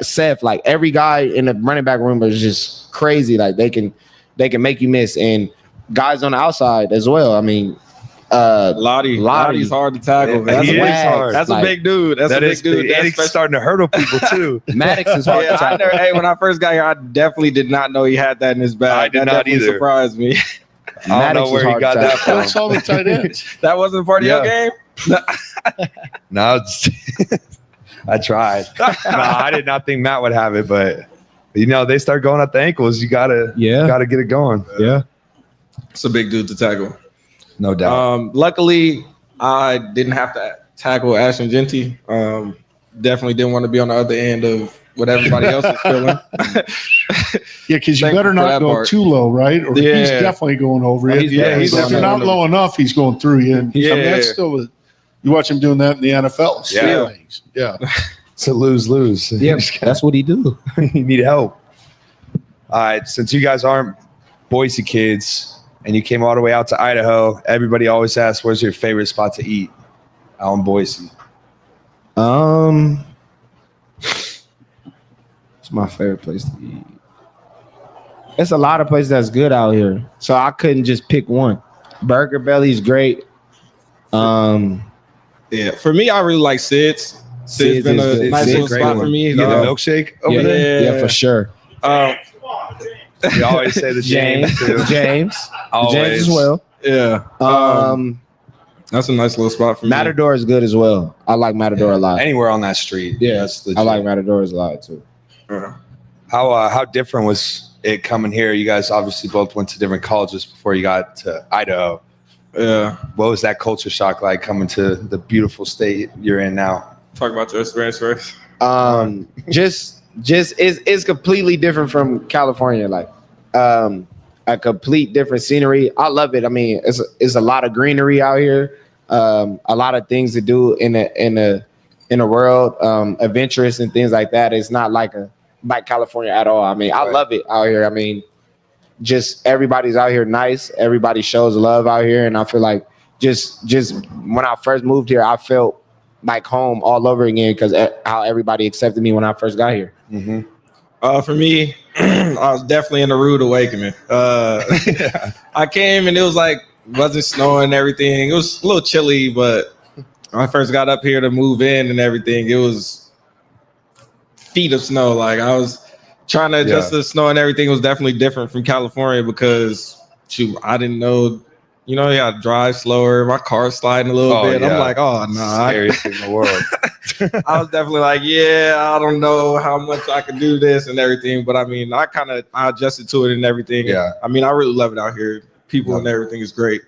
Seth, like every guy in the running back room is just crazy. Like they can make you miss. And guys on the outside as well. I mean, Lottie's hard to tackle. That's hard. That's a big dude. That's a big dude. And he's starting to hurdle people too. Maddox is hard to tackle. When I first got here, I definitely did not know he had that in his bag. I did not either. Surprised me. I don't know where he got that from. That's all the tight ends. That wasn't part of your game? No, I tried. No, I did not think Matt would have it, but you know, they start going at the ankles. You gotta get it going. Yeah. It's a big dude to tackle. No doubt. Luckily, I didn't have to tackle Ashton Genty. Definitely didn't want to be on the other end of what everybody else is feeling. Yeah, because you better not go too low, right? Or he's definitely going over you. If you're not low enough, he's going through you. And I mean, that's still you watch him doing that in the NFL. Yeah. It's a lose-lose. Yeah, that's what he do. You need help. All right, since you guys aren't Boise kids and you came all the way out to Idaho, everybody always asks, where's your favorite spot to eat out in Boise? It's my favorite place to eat. It's a lot of places that's good out here, so I couldn't just pick one. Burger Belly's great. Yeah, for me, I really like Sid's. Sid's been a nice little spot for me. You get a milkshake over there? Yeah, for sure. You always say the James too. James as well. Yeah. That's a nice little spot for me. Matador is good as well. I like Matador a lot. Anywhere on that street. Yeah, that's legit. I like Matadors a lot too. How different was it coming here? You guys obviously both went to different colleges before you got to Idaho. Yeah. What was that culture shock like coming to the beautiful state you're in now? Talk about your experience first. Just it's completely different from California. Like a complete different scenery. I love it. I mean, it's a lot of greenery out here. A lot of things to do in the world, adventurous and things like that. It's not like California at all. I mean, I love it out here. I mean, just everybody's out here nice. Everybody shows love out here, and I feel like just when I first moved here, I felt like home all over again because how everybody accepted me when I first got here. Mm-hmm. For me, I was definitely in a rude awakening. I came and it was like wasn't snowing and everything. It was a little chilly, but when I first got up here to move in and everything, it was feet of snow. Like I was trying to adjust to the snow and everything was definitely different from California because I didn't know. You know, you got to drive slower. My car's sliding a little bit. Yeah. I'm like, oh, no. Scariest thing in the world. I was definitely like, I don't know how much I can do this and everything. But, I mean, I adjusted to it and everything. Yeah. I mean, I really love it out here. People and everything is great.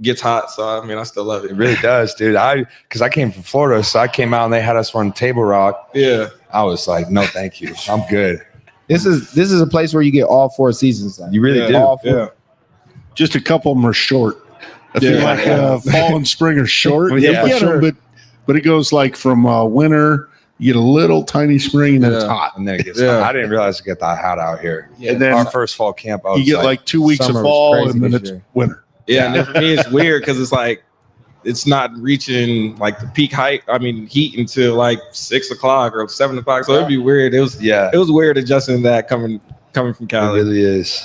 Gets hot. So, I mean, I still love it. It really does, dude. Because I came from Florida, so I came out and they had us run Table Rock. Yeah. I was like, no, thank you. I'm good. This is a place where you get all 4 seasons. You really do. All 4. Yeah. Just a couple of them are short. I feel like fall and spring are short. Yeah, You get sure. them, but it goes like from winter, you get a little tiny spring, and then it's hot. And then it gets hot. I didn't realize it get that hot out here. Yeah. And then our first fall camp, you get like 2 weeks of summer was fall, crazy and then this it's year. winter. Yeah, and then for me, it's weird because it's like it's not reaching like the peak height. I mean, heat until like 6 o'clock or 7 o'clock. So it'd be weird. It was weird adjusting that coming from Cali. It really is.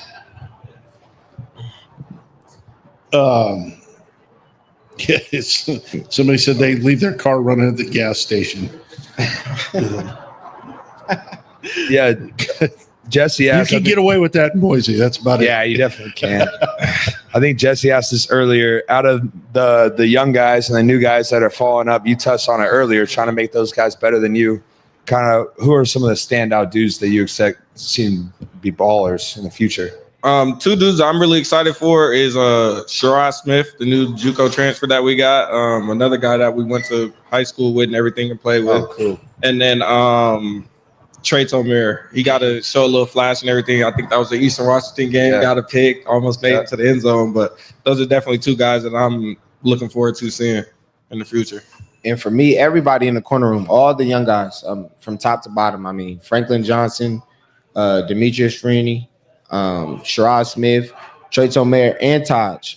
Somebody said they leave their car running at the gas station. Yeah, Jesse You asked. can get away with that in Boise. That's about it. Yeah, you definitely can. I think Jesse asked this earlier. Out of the young guys and the new guys that are following up, you touched on it earlier, trying to make those guys better than you. Kind of, who are some of the standout dudes that you expect to see be ballers in the future? 2 dudes I'm really excited for is Sherrod Smith, the new JUCO transfer that we got. Another guy that we went to high school with and everything and played with. Oh, cool. And then Trey Tomer. He got to show a little flash and everything. I think that was the Eastern Washington game. Yeah. Got a pick, almost made it to the end zone. But those are definitely 2 guys that I'm looking forward to seeing in the future. And for me, everybody in the corner room, all the young guys, from top to bottom. I mean, Franklin Johnson, Demetrius Freeney, Sherrod Smith, Trey Tomer, and Taj.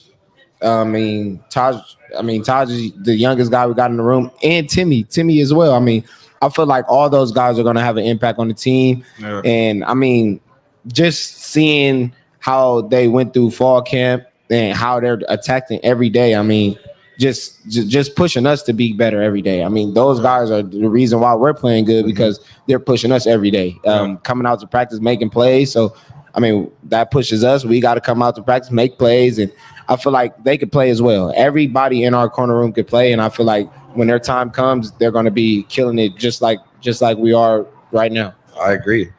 Taj is the youngest guy we got in the room, and Timmy as well. I mean, I feel like all those guys are going to have an impact on the team. Yeah. And I mean, just seeing how they went through fall camp and how they're attacking every day. I mean, just pushing us to be better every day. I mean, those guys are the reason why we're playing good because they're pushing us every day, coming out to practice, making plays. So, I mean, that pushes us. We got to come out to practice, make plays, and I feel like they could play as well. Everybody in our corner room could play, and I feel like when their time comes, they're going to be killing it just like we are right now. I agree.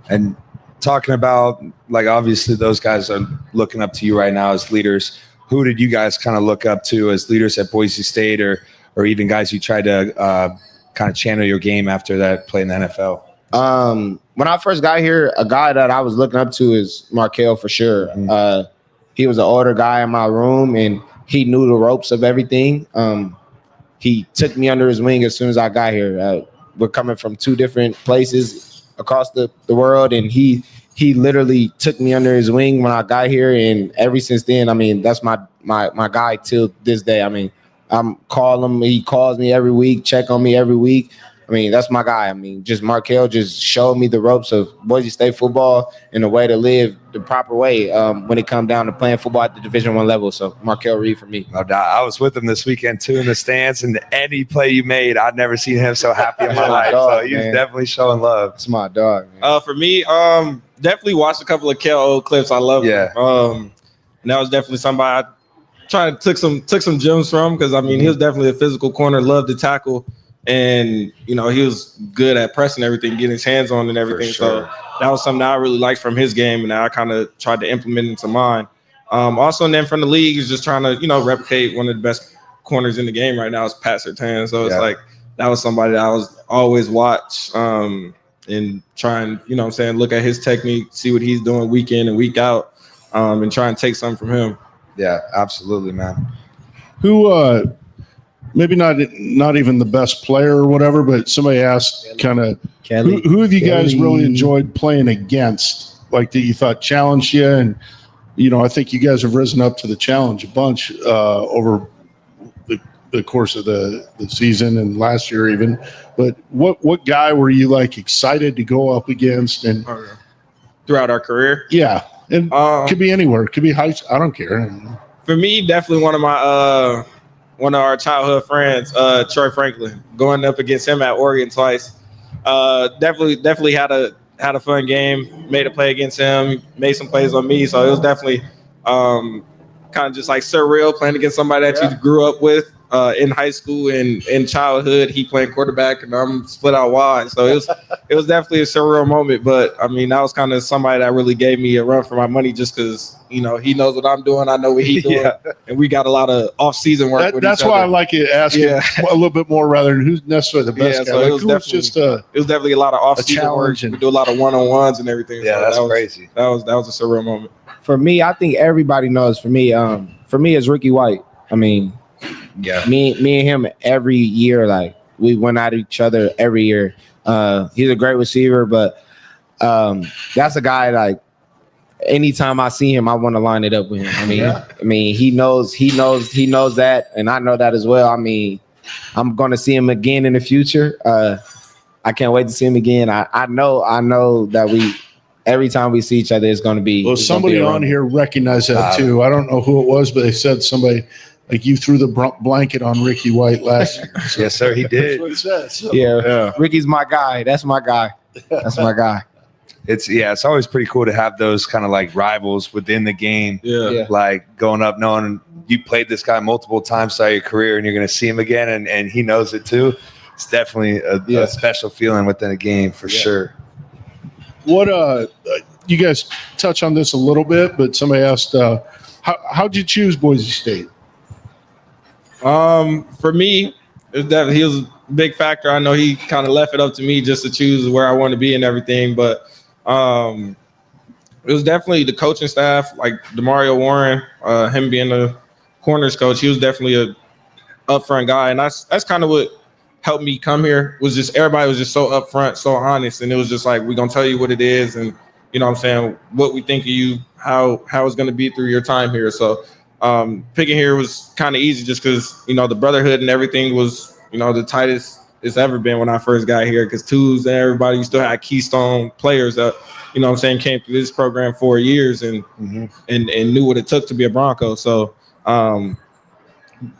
And talking about, like, obviously those guys are looking up to you right now as leaders. Who did you guys kind of look up to as leaders at Boise State or even guys you tried to kind of channel your game after that play in the NFL? When I first got here, a guy that I was looking up to is Markel for sure. Mm-hmm. He was an older guy in my room, and he knew the ropes of everything. He took me under his wing as soon as I got here. We're coming from 2 different places across the world, and he literally took me under his wing when I got here, and ever since then, I mean, that's my guy till this day. I mean, I'm calling him. He calls me every week, check on me every week. I mean, that's my guy. I mean, just Markel just showed me the ropes of Boise State football and the way to live the proper way when it comes down to playing football at the Division I level. So Markel Reed for me. No doubt. I was with him this weekend too in the stands, and any play you made, I'd never seen him so happy in my life. Dog, so he was man. definitely showing love. It's my dog, man. For me, definitely watched a couple of Kel old clips. I love him. And that was definitely somebody I took some gems from because I mean he was definitely a physical corner, loved to tackle, and you know he was good at pressing everything, getting his hands on and everything. Sure. So that was something that I really liked from his game, and I kind of tried to implement into mine. Also, and then from the league is just trying to replicate one of the best corners in the game right now is Pat Surtain. So it's like that was somebody that I was always watch and try and look at his technique, see what he's doing week in and week out, and try and take something from him. Yeah, absolutely, man. Who maybe not even the best player or whatever, but somebody asked kind of who have you guys really enjoyed playing against, like that you thought challenged you? And I think you guys have risen up to the challenge a bunch over the course of the season and last year even. But what guy were you like excited to go up against and throughout our career? Yeah. And could be anywhere. Could be high. I don't care. For me, definitely one of our childhood friends, Troy Franklin. Going up against him at Oregon twice, definitely had a had a fun game, made a play against him, made some plays on me. So it was definitely kind of just like surreal playing against somebody that you grew up with in high school and in childhood. He playing quarterback and I'm split out wide. So it was definitely a surreal moment. But I mean, that was kind of somebody that really gave me a run for my money just because, he knows what I'm doing. I know what he's doing. And we got a lot of off-season work with that's each why other. I like it asking a little bit more rather than who's necessarily the best guy. So Like, it was definitely a lot of off-season work. We do a lot of one-on-ones and everything. Yeah, so that's crazy. That was a surreal moment. For me, I think everybody knows. For me, it's Ricky White. I mean, me and him every year, like we went at each other every year. He's a great receiver, but that's a guy like anytime I see him, I want to line it up with him. I mean, he knows that, and I know that as well. I mean, I'm going to see him again in the future. I can't wait to see him again. I know that every time we see each other, it's going to be. Well, somebody on here recognized that too. I don't know who it was, but they said somebody like you threw the blanket on Ricky White last year. So yes, sir, he did. That's what it says. So. Yeah, Ricky's my guy. That's my guy. That's my guy. It's always pretty cool to have those kind of like rivals within the game. Yeah. Like going up knowing you played this guy multiple times throughout your career and you're going to see him again and he knows it too. It's definitely a special feeling within a game for sure. What you guys touch on this a little bit, but somebody asked, how'd you choose Boise State? For me, he was a big factor. I know he kind of left it up to me just to choose where I want to be and everything, but it was definitely the coaching staff, like DeMario Warren, him being the corners coach. He was definitely a upfront guy, and that's kind of what helped me come here. Was just everybody was just so upfront, so honest, and it was just like we're gonna tell you what it is, and you know what I'm saying, what we think of you, how it's gonna be through your time here. So picking here was kind of easy just because the brotherhood and everything was the tightest it's ever been when I first got here, because twos and everybody, you still had keystone players that came through this program 4 years and knew what it took to be a Bronco. So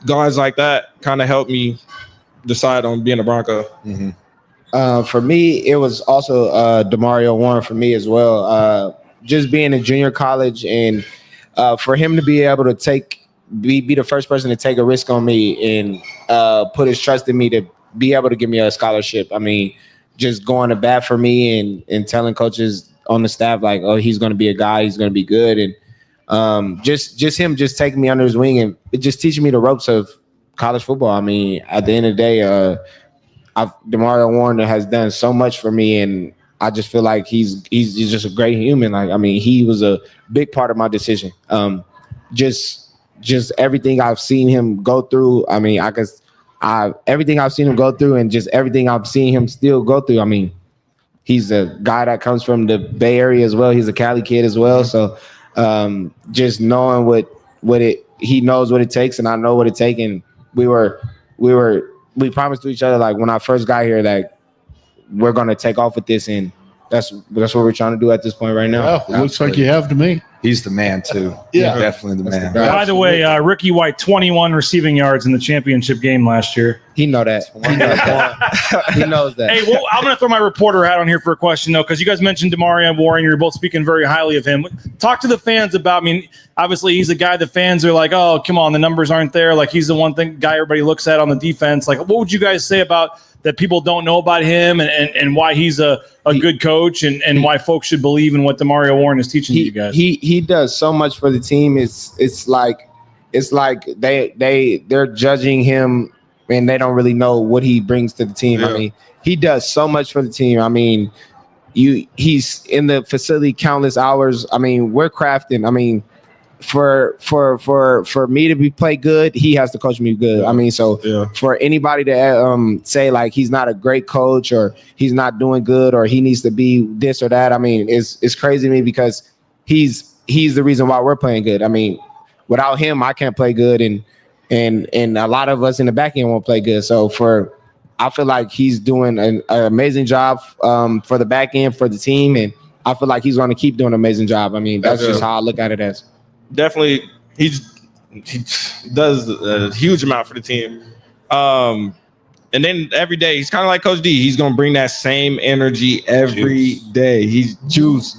guys like that kind of helped me decide on being a Bronco. For me, it was also DeMario Warren for me as well. Just being in junior college and for him to be able to be the first person to take a risk on me and put his trust in me to be able to give me a scholarship. I mean, just going to bat for me and telling coaches on the staff like, oh, he's going to be a guy, he's going to be good. And just him just taking me under his wing and just teaching me the ropes of college football. I mean, at the end of the day, DeMario Warren has done so much for me, and I just feel like he's just a great human. Like, I mean, he was a big part of my decision. Just everything I've seen him go through. I mean, everything I've seen him go through, and just everything I've seen him still go through. I mean, he's a guy that comes from the Bay Area as well. He's a Cali kid as well. So just knowing he knows what it takes, and I know what it takes. And we promised to each other, like when I first got here, that we're gonna take off with this, and that's what we're trying to do at this point right now. Well, it looks like you have to me. He's the man too. Yeah, definitely the man. By the way, Ricky White, 21 receiving yards in the championship game last year. He knows that. He knows that. Hey, well, I'm going to throw my reporter hat on here for a question, though, because you guys mentioned DeMario Warren. You're both speaking very highly of him. Talk to the fans about, I mean, obviously he's a guy the fans are like, oh, come on, the numbers aren't there. Like, he's the one guy everybody looks at on the defense. Like, what would you guys say about that people don't know about him and why he's a good coach and why folks should believe in what DeMario Warren is teaching you guys? He does so much for the team. It's like they're judging him and they don't really know what he brings to the team. I mean, he does so much for the team. I mean, he's in the facility countless hours. I mean, we're crafting. I mean, for me to play good, he has to coach me good. I mean, so for anybody to say like he's not a great coach or he's not doing good or he needs to be this or that, I mean, it's crazy to me because he's the reason why we're playing good. I mean, without him, I can't play good, and a lot of us in the back end won't play good. So I feel like he's doing an amazing job for the back end for the team, and I feel like he's going to keep doing an amazing job. I mean, that's just how I look at it as. Definitely, he does a huge amount for the team. And then every day, he's kind of like Coach D. He's going to bring that same energy every day. He's juice.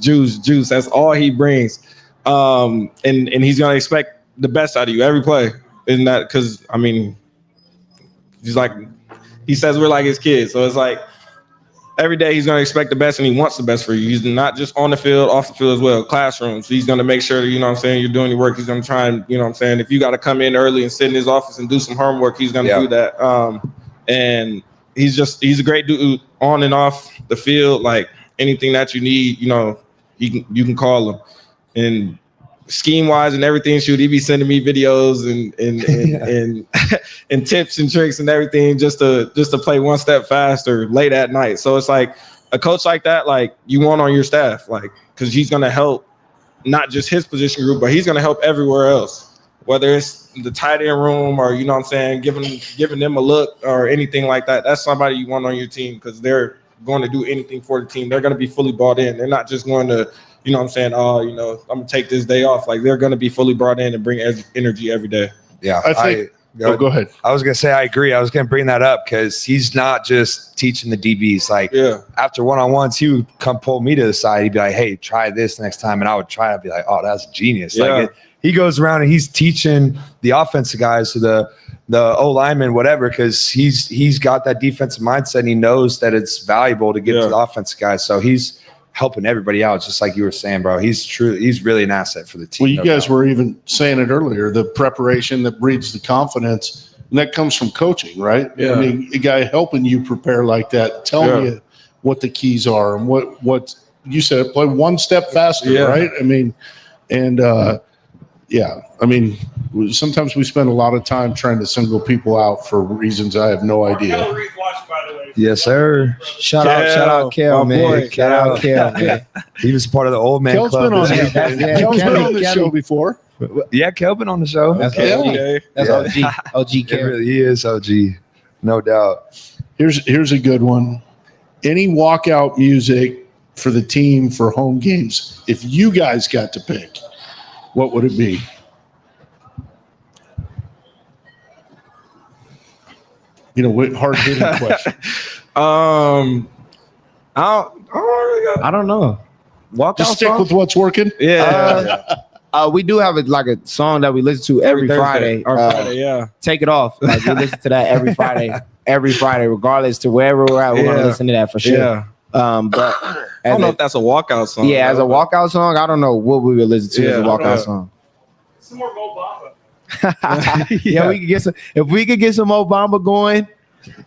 That's all he brings. And he's going to expect the best out of you every play. Isn't that because, I mean, he's like, he says we're like his kids. So it's like every day he's going to expect the best and he wants the best for you. He's not just on the field, off the field as well, classrooms. He's going to make sure that, you know what I'm saying, you're doing your work. He's going to try and, you know what I'm saying, if you got to come in early and sit in his office and do some homework, he's going to do that. And he's a great dude on and off the field. Like anything that you need, you know, you can call him. And scheme wise and everything, he be sending me videos and tips and tricks and everything just to play one step faster late at night. So it's like a coach like that, like you want on your staff, like because he's gonna help not just his position group, but he's gonna help everywhere else. Whether it's the tight end room or, you know what I'm saying, giving them a look or anything like that. That's somebody you want on your team because they're going to do anything for the team. They're going to be fully bought in. They're not just going to, you know what I'm saying, oh, you know, I'm going to take this day off. Like they're going to be fully brought in and bring energy every day. Yeah. I think go ahead. I was going to say, I agree. I was going to bring that up because he's not just teaching the DBs. Like after one-on-ones, he would come pull me to the side. He'd be like, hey, try this next time. And I would try. I'd be like, oh, that's genius. Yeah. Like he goes around and he's teaching the offensive guys to the O lineman, whatever, because he's got that defensive mindset and he knows that it's valuable to get to the offensive guys. So he's helping everybody out, just like you were saying, bro. He's really an asset for the team. Well, you guys were even saying it earlier, the preparation that breeds the confidence, and that comes from coaching, right? Yeah. I mean, a guy helping you prepare like that, telling you what the keys are and what you said, play one step faster, right? I mean, and I mean, sometimes we spend a lot of time trying to single people out for reasons I have no idea. Yes, sir. Shout out, Kel, man. Shout out, Kel, man. He was part of the old man Kel's club. been on the show before. Yeah, Kel been on the show. That's OG. That's OG Kel. He is OG, no doubt. Here's a good one. Any walkout music for the team for home games, if you guys got to pick, what would it be? You know, hard hitting question. I don't know. Just stick with what's working. We do have a song that we listen to every Friday. Friday, Take It Off. Like we listen to that every Friday. Every Friday, regardless to wherever we're at, we're gonna listen to that for sure. Yeah. But I don't know if that's a walkout song. Yeah, as a walkout song, I don't know what we would listen to as a walkout song. Some more Mo Bamba. We could get some. If we could get some Obama going,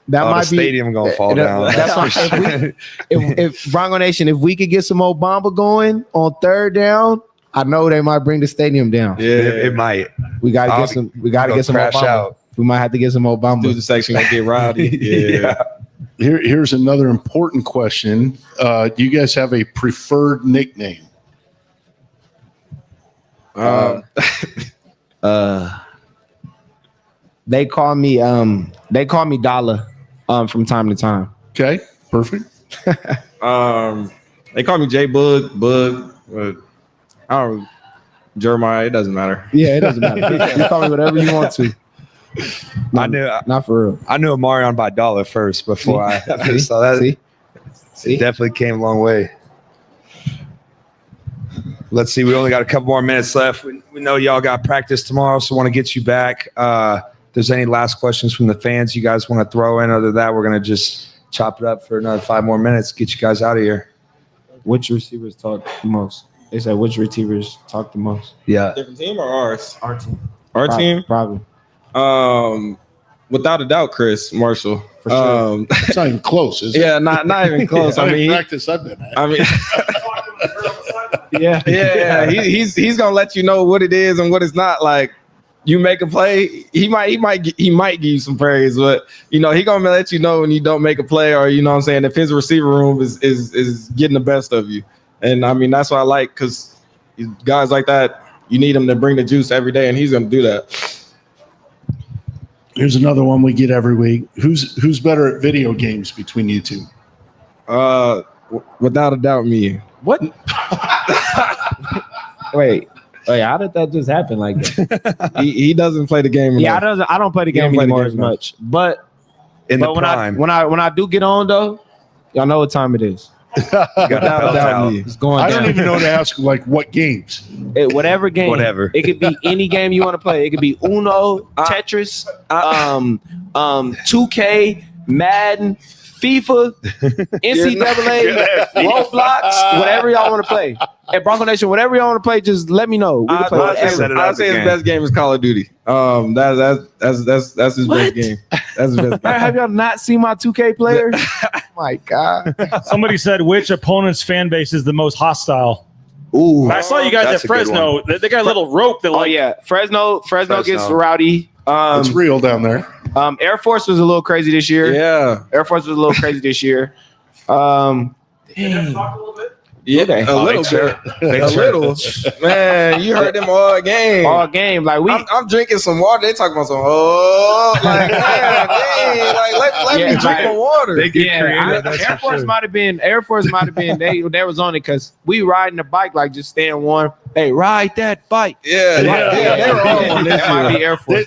that might the be stadium gonna fall down. That's fine. If Bronco Nation, if we could get some Obama going on third down, I know they might bring the stadium down. Yeah, it might. We gotta get some. We gotta get some Obama. Out. We might have to get some Obama. Dude, the section gonna get rowdy. Yeah. Here's another important question. Do you guys have a preferred nickname? They call me Dollar from time to time. Okay, perfect. They call me J Bug. I don't Jeremiah, it doesn't matter. Yeah, it doesn't matter. You call me whatever you want to. Not for real. I knew Omarion by Dollar first before I saw that. See? Definitely came a long way. Let's see. We only got a couple more minutes left. We know y'all got practice tomorrow, so want to get you back. If there's any last questions from the fans you guys want to throw in, other than that, we're going to just chop it up for another 5 more minutes, get you guys out of here. Which receivers talk the most? They said which receivers talk the most? Yeah. Different team or ours? Our team. Our team? Probably. Without a doubt, Chris Marshall. For sure. It's not even close, is it? Yeah, not even close. I mean, practice I've been at. I mean, yeah. He's gonna let you know what it is and what it's not. Like, you make a play, he might give you some praise, but he gonna let you know when you don't make a play, or you know what I'm saying, if his receiver room is getting the best of you. And I mean, that's what I like, because guys like that, you need him to bring the juice every day, and he's gonna do that. Here's another one we get every week. Who's better at video games between you two? Without a doubt, me. What? Wait, how did that just happen like that? he doesn't play the game enough. I don't play the game anymore as much. But in the But prime. when I do get on though, y'all know what time it is. It's going I down. don't even know to ask like what games. Whatever game. Whatever. It could be any game you want to play. It could be Uno, Tetris, 2K, Madden, FIFA, NCAA, Roblox, whatever y'all want to play. At Bronco Nation, whatever y'all want to play, just let me know. We can play whatever. I'd say his best game is Call of Duty. That's his best game. That's his best game. Have y'all not seen my 2K player? My God. Somebody said which opponent's fan base is the most hostile. Ooh, I saw you guys at Fresno. They got a little rope that. Oh yeah, Fresno gets rowdy. It's real down there. Air Force was a little crazy this year. Yeah, Air Force was a little crazy this year. Yeah, a little bit. A little. Man, you heard them all game. All game. Like I'm drinking some water. They talking about some like man, dang, like let me drink my water. They get creative. Air Force might have been they was on it because we riding the bike like just staying warm. Hey, ride that bike. Yeah, they were all on this might be year. Air Force.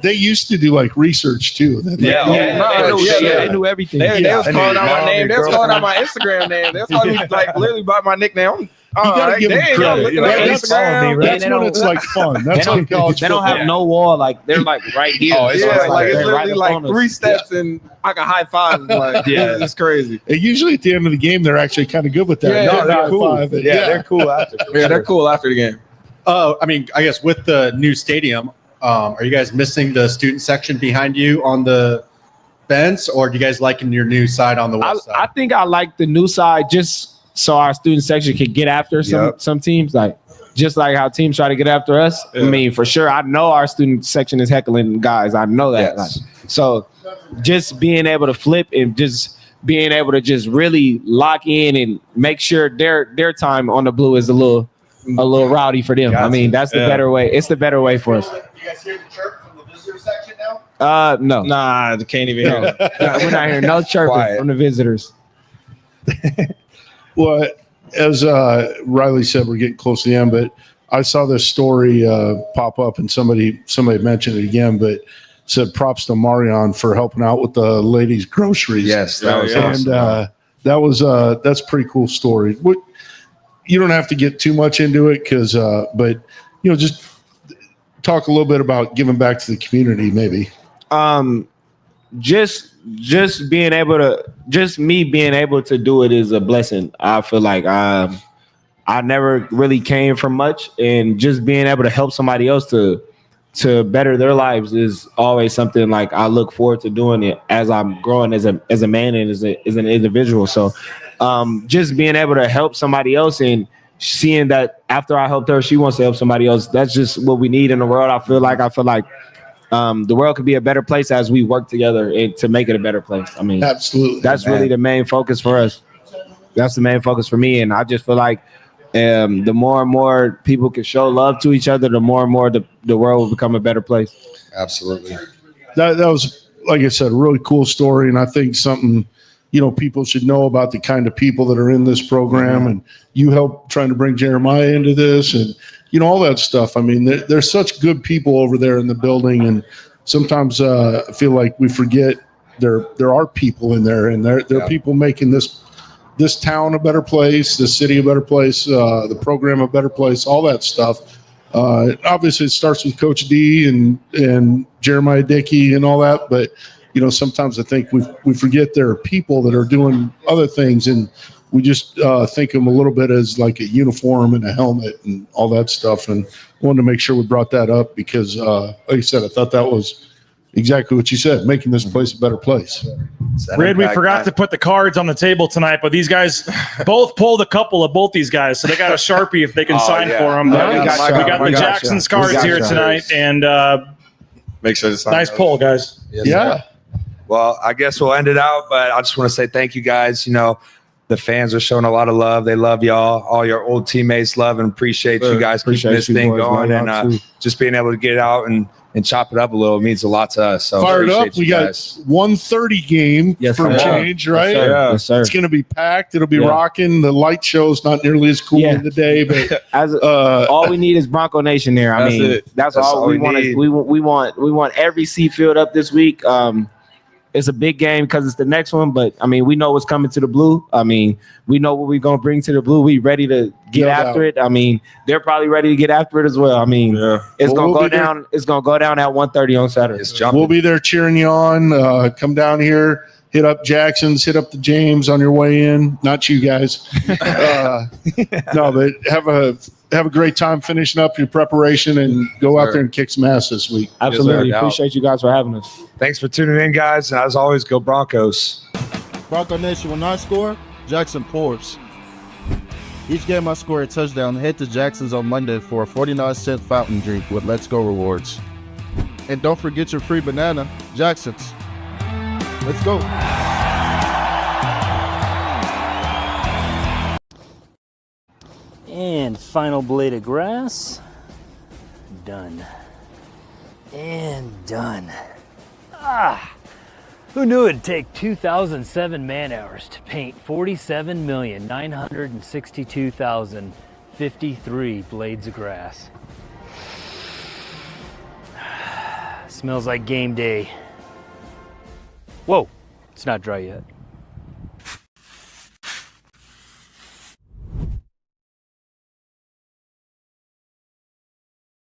They used to do like research too. They knew everything. They was calling out my name. They was calling out my Instagram name. They was calling me like literally by my nickname. You gotta give them credit. That's when it's like fun. That's like college They don't have no wall. Like they're like right here. Oh, it's they're literally like 3 steps and I can high five. Like, it's crazy. And usually at the end of the game, they're actually kind of good with that. Yeah, they're cool. They're cool after. Yeah, they're cool after the game. I mean, I guess with the new stadium, are you guys missing the student section behind you on the fence, or do you guys liking your new side on the west side? I think I like the new side just so our student section can get after some teams, like just like how teams try to get after us. I mean, for sure, I know our student section is heckling guys. I know that. Yes. So just being able to flip and just being able to just really lock in and make sure their time on the blue is a little rowdy for them. I mean, that's the better way. It's the better way for us. You guys hear the chirp from the visitor section now? No. Nah, they can't even hear it. We're not hearing no chirping from the visitors. Well, as Riley said, we're getting close to the end, but I saw this story pop up and somebody mentioned it again, but said props to Marion for helping out with the ladies' groceries. Yes, that was awesome. And that's a pretty cool story. You don't have to get too much into it but just talk a little bit about giving back to the community, maybe. Just being able to do it is a blessing. I feel like I never really came from much, and just being able to help somebody else to better their lives is always something like I look forward to doing it as I'm growing as a man and as an individual. So just being able to help somebody else and seeing that after I helped her, she wants to help somebody else. That's just what we need in the world. I feel like the world could be a better place as we work together and to make it a better place. I mean, absolutely. That's really the main focus for us. That's the main focus for me. And I just feel like the more and more people can show love to each other, the more and more the world will become a better place. Absolutely. That was, like I said, a really cool story. And I think something, people should know about the kind of people that are in this program. And you help trying to bring Jeremiah into this and, all that stuff. I mean, there's such good people over there in the building. And sometimes I feel like we forget there are people in there, and there are people making this town a better place, the city a better place, the program a better place, all that stuff. Obviously, it starts with Coach D and Jeremiah Dickey and all that. But, sometimes I think we forget there are people that are doing other things, and we just think of them a little bit as like a uniform and a helmet and all that stuff. And wanted to make sure we brought that up because, like I said, I thought that was exactly what you said, making this place a better place. Red, we forgot to put the cards on the table tonight, but these guys both pulled a couple of both these guys, so they got a Sharpie if they can sign for them. We got the Jackson's cards here tonight, and make sure to sign. Nice pull, guys. Yes, yeah. Well, I guess we'll end it out, but I just want to say thank you guys. The fans are showing a lot of love. They love y'all. All your old teammates love and appreciate you guys keeping this thing going, and just being able to get out and chop it up a little means a lot to us. So fired up. We got 1:30 game for a change, right? Yes, sir. It's going to be packed. It'll be rocking. The light show's not nearly as cool in the day, but all we need is Bronco Nation there. That's all we want. We want every seat filled up this week. it's a big game because it's the next one. But I mean, we know what's coming to the blue. I mean, we know what we're gonna bring to the blue. We ready to get after it. I mean, they're probably ready to get after it as well. I mean, it's gonna go down. It's gonna go down at 1:30 on Saturday. We'll be there cheering you on. Come down here. Hit up Jackson's, hit up the James on your way in. Not you guys. No, but have a great time finishing up your preparation and go out there and kick some ass this week. Absolutely. Appreciate you guys for having us. Thanks for tuning in, guys. And as always, go Broncos. Bronco Nation, when I score, Jackson pours. Each game I score a touchdown, head to Jackson's on Monday for a 49-cent fountain drink with Let's Go rewards. And don't forget your free banana, Jackson's. Let's go. And final blade of grass. Done. And done. Who knew it'd take 2,007 man hours to paint 47,962,053 blades of grass? Smells like game day. Whoa, it's not dry yet.